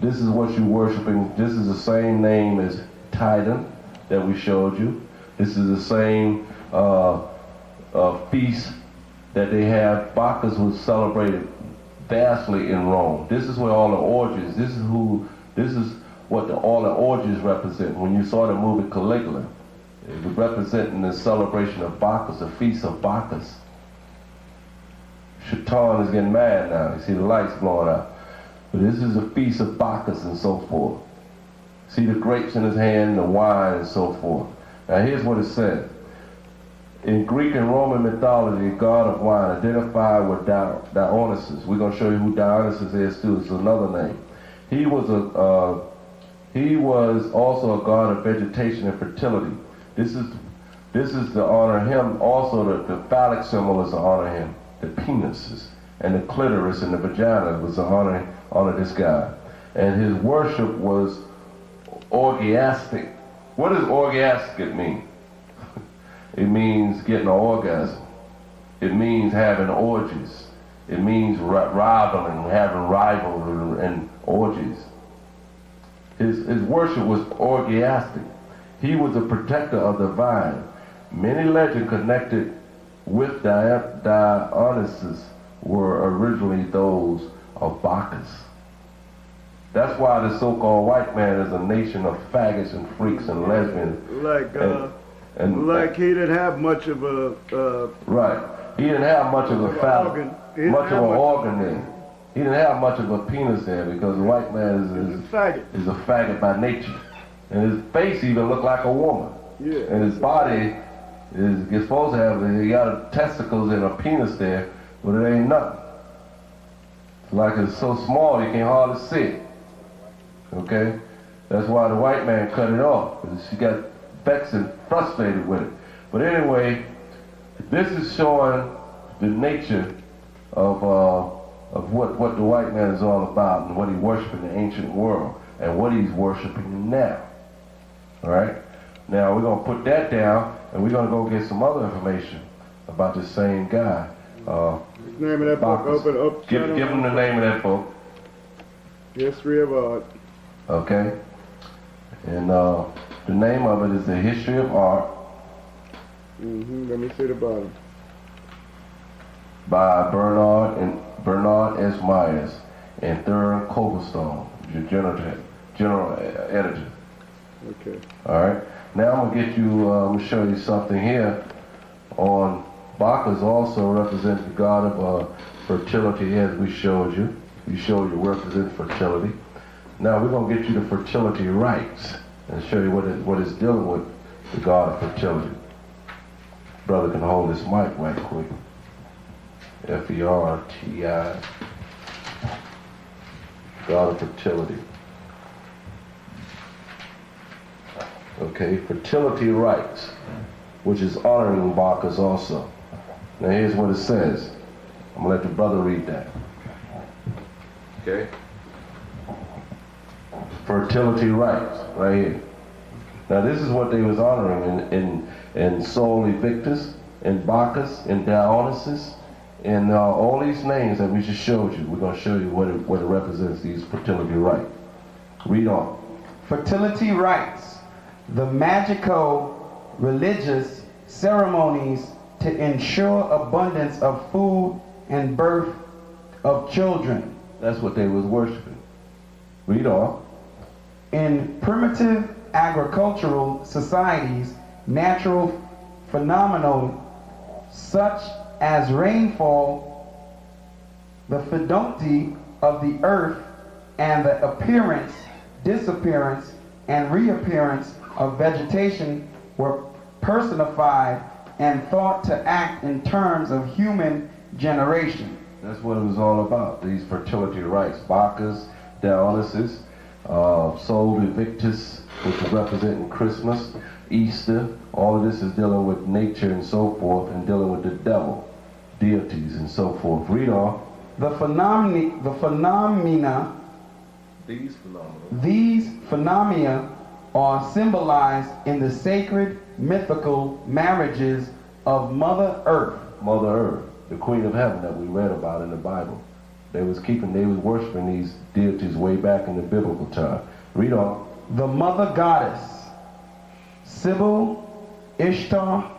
This is what you're worshiping. This is the same name as Titan that we showed you. This is the same feast that they have. Bacchus was celebrated vastly in Rome. This is where all the orgies, this is what all the orgies represent. When you saw the movie Caligula, it was representing the celebration of Bacchus, the feast of Bacchus. Shaitan is getting mad now. You see the lights blowing out. But this is a feast of Bacchus and so forth. See the grapes in his hand, the wine and so forth. Now here's what it says. In Greek and Roman mythology, the god of wine identified with Dionysus. We're going to show you who Dionysus is too. It's another name. He was also a god of vegetation and fertility. This is to honor him. Also, the phallic symbol is to honor him. The penises and the clitoris and the vagina was to honor this guy. And his worship was orgiastic. What does orgiastic mean? It means getting an orgasm. It means having orgies. It means rivaling, having rivals and orgies. His worship was orgiastic. He was a protector of the vine. Many legends connected with Dionysus were originally those of Bacchus. That's why the so-called white man is a nation of faggots and freaks and lesbians. Like he didn't have much of a right. He didn't have much of a organ there. He didn't have much of a penis there because the white man is a faggot by nature, and his face even looked like a woman. Yeah. And his body is supposed to have, he got testicles and a penis there, but it ain't nothing. It's like it's so small you can hardly see it. Okay? That's why the white man cut it off, because she got vexed and frustrated with it. But anyway, this is showing the nature of what the white man is all about and what he worshipped in the ancient world and what he's worshiping now. All right? Now we're going to put that down and we're going to go get some other information about the same guy. Name of that book. Give him the name of that book. History of Art. Okay. And the name of it is The History of Art. Let me see the bottom. By Bernard S. Myers and Thurin Coverstone, your general editor. Okay. All right. Now I'm gonna get you. I'm gonna show you something here. On Bacchus also represents the god of fertility, as we showed you. We showed you represents fertility. Now we're gonna get you the fertility rites and show you what it's dealing with, the god of fertility. Brother can hold this mic right quick. Ferti, god of fertility. Okay, fertility rites, which is honoring Bacchus also. Now here's what it says. I'm gonna let the brother read that. Okay. Fertility rites, right here. Now this is what they was honoring in Sol Invictus, in Bacchus, in Dionysus, and all these names that we just showed you. We're gonna show you what it represents, these fertility rites. Read on. Fertility rites, the magical religious ceremonies to ensure abundance of food and birth of children. That's what they was worshiping. Read on. In primitive agricultural societies, natural phenomena such as rainfall, the fidelity of the earth, and the appearance, disappearance, and reappearance of vegetation were personified and thought to act in terms of human generation. That's what it was all about, these fertility rites. Bacchus, Dionysus, Sol Invictus, which is representing Christmas, Easter. All of this is dealing with nature and so forth, and dealing with the devil, deities and so forth. Read on. These phenomena are symbolized in the sacred mythical marriages of Mother Earth. Mother Earth, the Queen of Heaven that we read about in the Bible. They was worshiping these deities way back in the biblical time. Read on. The Mother Goddess, Sybil, Ishtar,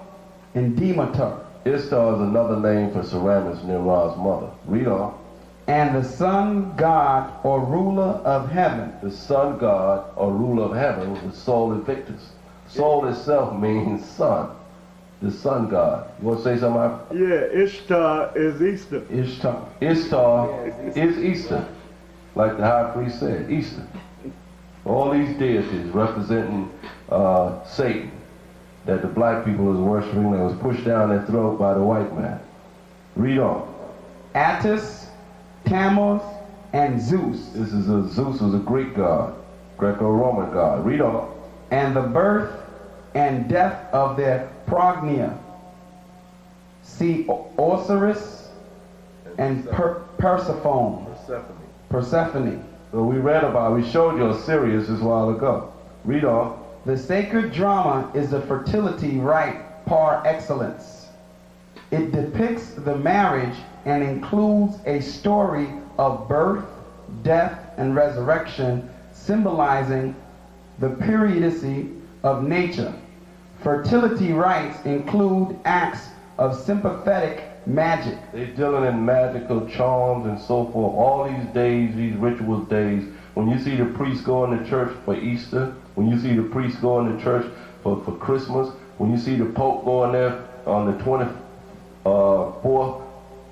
and Demeter. Ishtar is another name for Semiramis, Nimrod's mother. Read on. And the Sun God or ruler of heaven. The Sun God or ruler of heaven was Sol Invictus. Sol itself means sun. The Sun God. You want to say something? Yeah, Ishtar is Easter. Ishtar is Easter. Like the high priest said, Easter. All these deities representing Satan that the black people was worshiping, that was pushed down their throat by the white man. Read on. Attis, Tammuz, and Zeus. Zeus was a Greek god, Greco-Roman god. Read on. And the birth and death of their progenia. See Osiris and Persephone. Persephone. So we showed you Osiris a while ago. Read on. The sacred drama is a fertility rite par excellence. It depicts the marriage and includes a story of birth, death, and resurrection, symbolizing the periodicity of nature. Fertility rites include acts of sympathetic magic. They're dealing in magical charms and so forth. All these days, these ritual days, when you see the priest going to church for Easter, when you see the priest going to church for Christmas, when you see the Pope going there on the 24th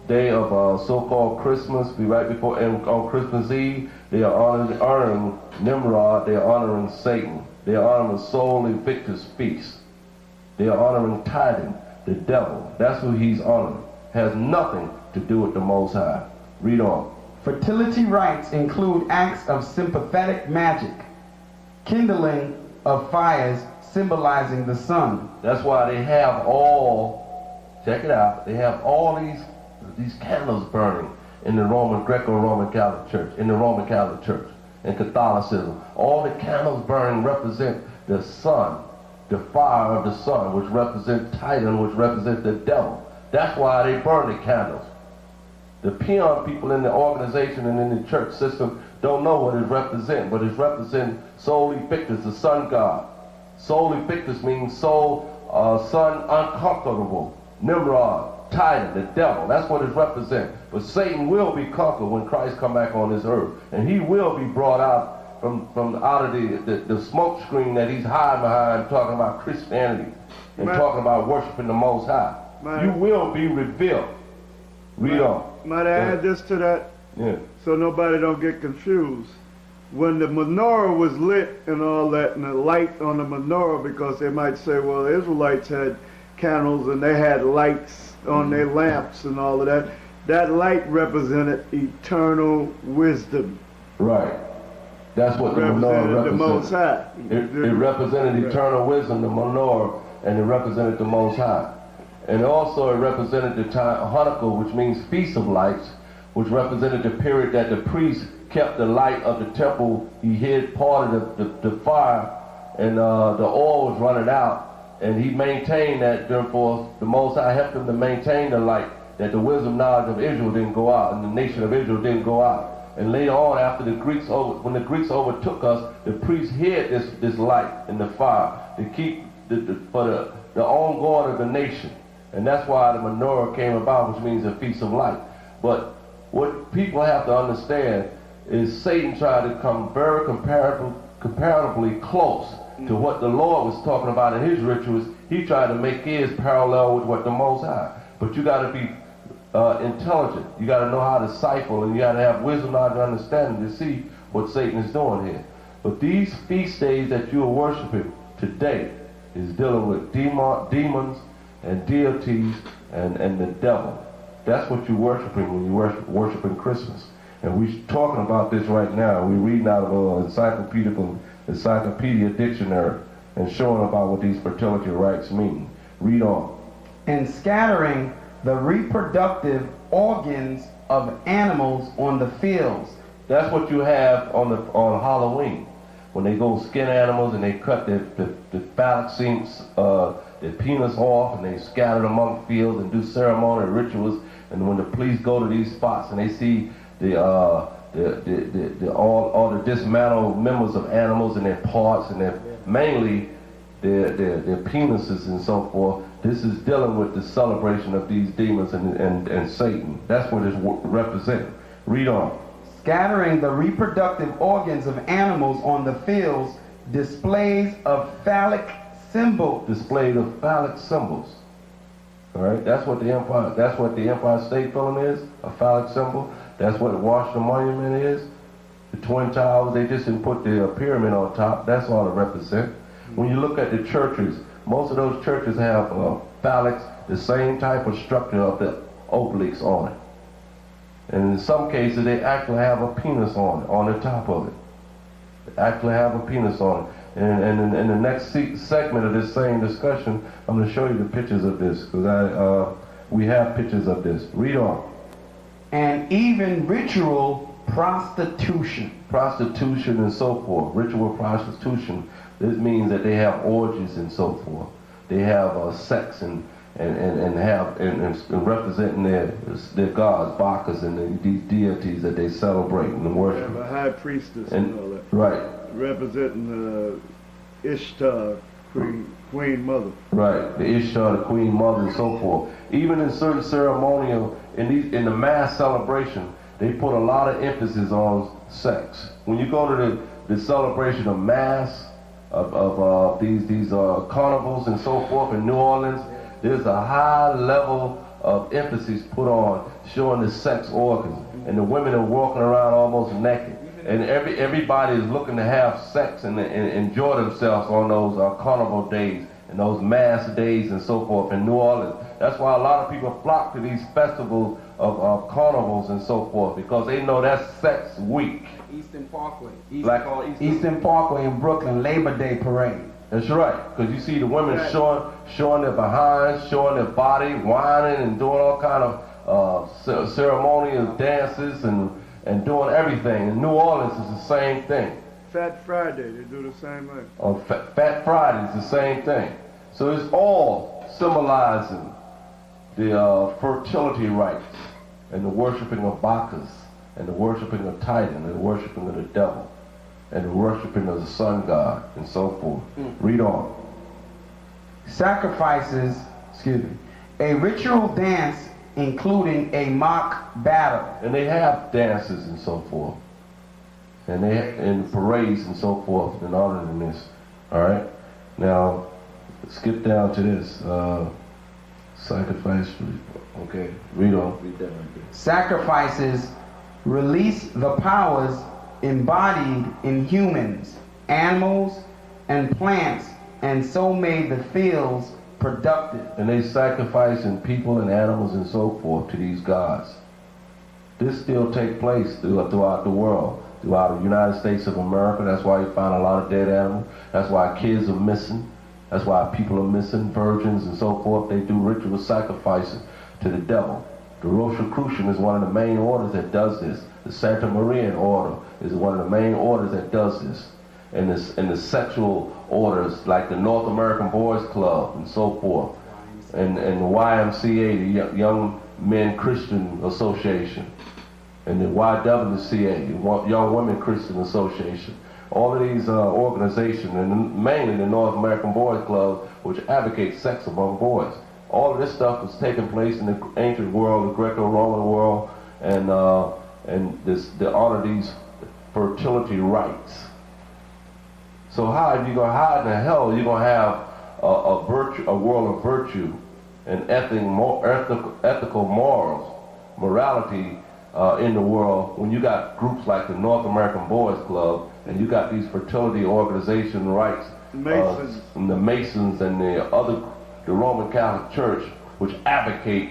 day of so-called Christmas, be right before, and on Christmas Eve, they are honoring Nimrod, they are honoring Satan, they are honoring Sol Invictus feast, they are honoring Titan, the devil. That's who he's honoring. Has nothing to do with the Most High. Read on. Fertility rites include acts of sympathetic magic, kindling of fires symbolizing the sun. That's why they have all, check it out, they have all these candles burning in the Greco-Roman Catholic Church, in the Roman Catholic Church, in Catholicism. All the candles burning represent the sun, the fire of the sun, which represents Titan, which represents the devil. That's why they burn the candles. The peon people in the organization and in the church system don't know what it represents, but it represents Sol Invictus, the sun god. Sol Invictus means sun unconquerable. Nimrod, Titan, the devil. That's what it represents. But Satan will be conquered when Christ come back on this earth. And he will be brought out from out of the smoke screen that he's hiding behind, talking about Christianity and talking about worshiping the Most High. You will be revealed. Read on. Might I add this to that? Yeah. So nobody don't get confused. When the menorah was lit and all that, and the light on the menorah, because they might say, well, the Israelites had candles and they had lights on their lamps and all of that. That light represented eternal wisdom. Right. That's what the menorah The Most represented. High. It represented eternal wisdom, the menorah, and it represented the Most High. And also it represented the time Hanukkah, which means Feast of Lights, which represented the period that the priest kept the light of the temple. He hid part of the fire, and the oil was running out, and he maintained that. Therefore, the Most High helped him to maintain the light, that the wisdom knowledge of Israel didn't go out, and the nation of Israel didn't go out. And later on, after the Greeks when the Greeks overtook us, the priests hid this light in the fire to keep for the ongoing of the nation. And that's why the menorah came about, which means a feast of light. But what people have to understand is Satan tried to come very comparatively close to what the Lord was talking about in his rituals. He tried to make his parallel with what the Most High. But you got to be intelligent. You got to know how to decipher, and you got to have wisdom, knowledge, and understanding to see what Satan is doing here. But these feast days that you are worshiping today is dealing with demons and deities and the devil. That's what you're worshiping when you worshiping Christmas. And we're talking about this right now. We're reading out of an encyclopedia dictionary and showing about what these fertility rites mean. Read on. And scattering the reproductive organs of animals on the fields. That's what you have on Halloween, when they go skin animals and they cut the phallic seams, their penis off, and they scatter them among fields and do ceremonial rituals. And when the police go to these spots and they see all the dismantled members of animals and their parts and mainly their penises and so forth, this is dealing with the celebration of these demons and Satan. That's what it's representing. Read on. Scattering the reproductive organs of animals on the fields, displays of phallic symbols. Displays of phallic symbols. All right, that's what the Empire State Building is, a phallic symbol. That's what Washington Monument is. The Twin Towers, they just didn't put the pyramid on top. That's all it represents. When you look at the churches, most of those churches have phallics, the same type of structure of the obelisks on it. And in some cases, they actually have a penis on the top of it. They actually have a penis on it. And in the next segment of this same discussion, I'm going to show you the pictures of this, because we have pictures of this. Read on. And even ritual prostitution. Prostitution and so forth. Ritual prostitution. This means that they have orgies and so forth. They have sex and representing their gods, Bacchus, and these deities that they celebrate and worship. They have a high priestess and all that. Right. Representing Ishtar, Queen Mother. Right. The Ishtar, the Queen Mother, and so forth. Even in certain ceremonial, in the mass celebration, they put a lot of emphasis on sex. When you go to the celebration of mass, of these carnivals and so forth in New Orleans, there's a high level of emphasis put on showing the sex organs, and the women are walking around almost naked, and everybody is looking to have sex and enjoy themselves on those carnival days and those mass days and so forth in New Orleans. That's why a lot of people flock to these festivals of carnivals and so forth, because they know that's sex week. Eastern Parkway. Eastern Parkway in Brooklyn, Labor Day Parade. That's right, because you see the women showing their behinds, showing their body, whining and doing all kind of ceremonial dances and doing everything. In New Orleans, it's the same thing. Fat Friday, they do the same thing. On Fat Friday, it's the same thing. So it's all symbolizing the fertility rites and the worshiping of Bacchus and the worshiping of Titan and the worshiping of the devil and the worshiping of the sun god and so forth. Read on. Sacrifices, a ritual dance including a mock battle. And they have dances and so forth. And and parades and so forth in honor of this. All right? Now, skip down to this. Sacrifice. Okay, read on. Read that right there. Sacrifices release the powers embodied in humans, animals, and plants, and so made the fields productive. And they sacrificing people and animals and so forth to these gods. This still takes place throughout the world, throughout the United States of America. That's why you find a lot of dead animals. That's why kids are missing. That's why people are missing, virgins and so forth. They do ritual sacrifices to the devil. The Rosicrucian is one of the main orders that does this. The Santa Marian order is one of the main orders that does this. And the sexual orders like the North American Boys Club and so forth. And the YMCA, the Young Men Christian Association. And the YWCA, the Young Women Christian Association. All of these organizations, and mainly the North American Boys Club, which advocates sex among boys. All of this stuff was taking place in the ancient world, the Greco-Roman world, and they honor these fertility rights. So how in the hell are you gonna have a world of virtue and ethical morals, morality in the world when you got groups like the North American Boys Club and you got these fertility organization rights, and the Masons and the Roman Catholic Church, which advocate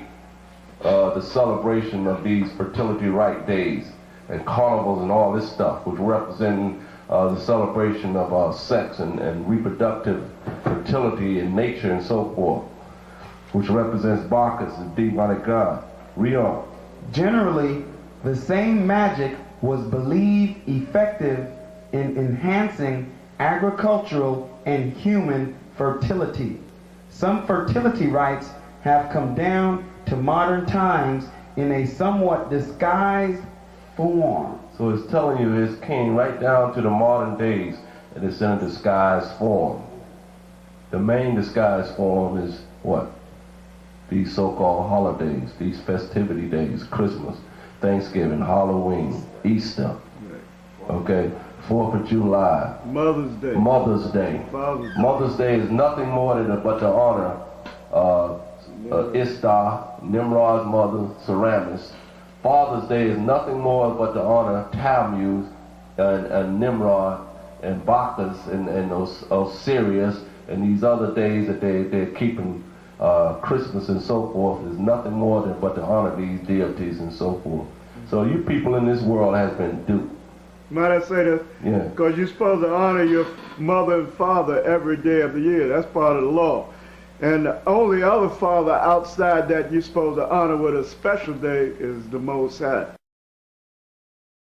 the celebration of these fertility right days and carnivals and all this stuff, which represent the celebration of sex and reproductive fertility in nature and so forth, which represents Bacchus, the demonic god. Read on. Generally, the same magic was believed effective in enhancing agricultural and human fertility. Some fertility rites have come down to modern times in a somewhat disguised form. So it's telling you it came right down to the modern days and it's in a disguised form. The main disguised form is what? These so-called holidays, these festivity days, Christmas, Thanksgiving, Halloween, Easter, okay, 4th of July, Mother's Day. Mother's Day. Father's Day. Mother's Day is nothing more than but to honor Ishtar, Nimrod's mother, Semiramis. Father's Day is nothing more but to honor Tammuz and Nimrod and Bacchus and Osiris and these other days that they're keeping Christmas and so forth is nothing more than but to honor these deities and so forth. So you people in this world has been duped. Might I say this? Yeah. Because you're supposed to honor your mother and father every day of the year. That's part of the law. And the only other father outside that you're supposed to honor with a special day is the Most High.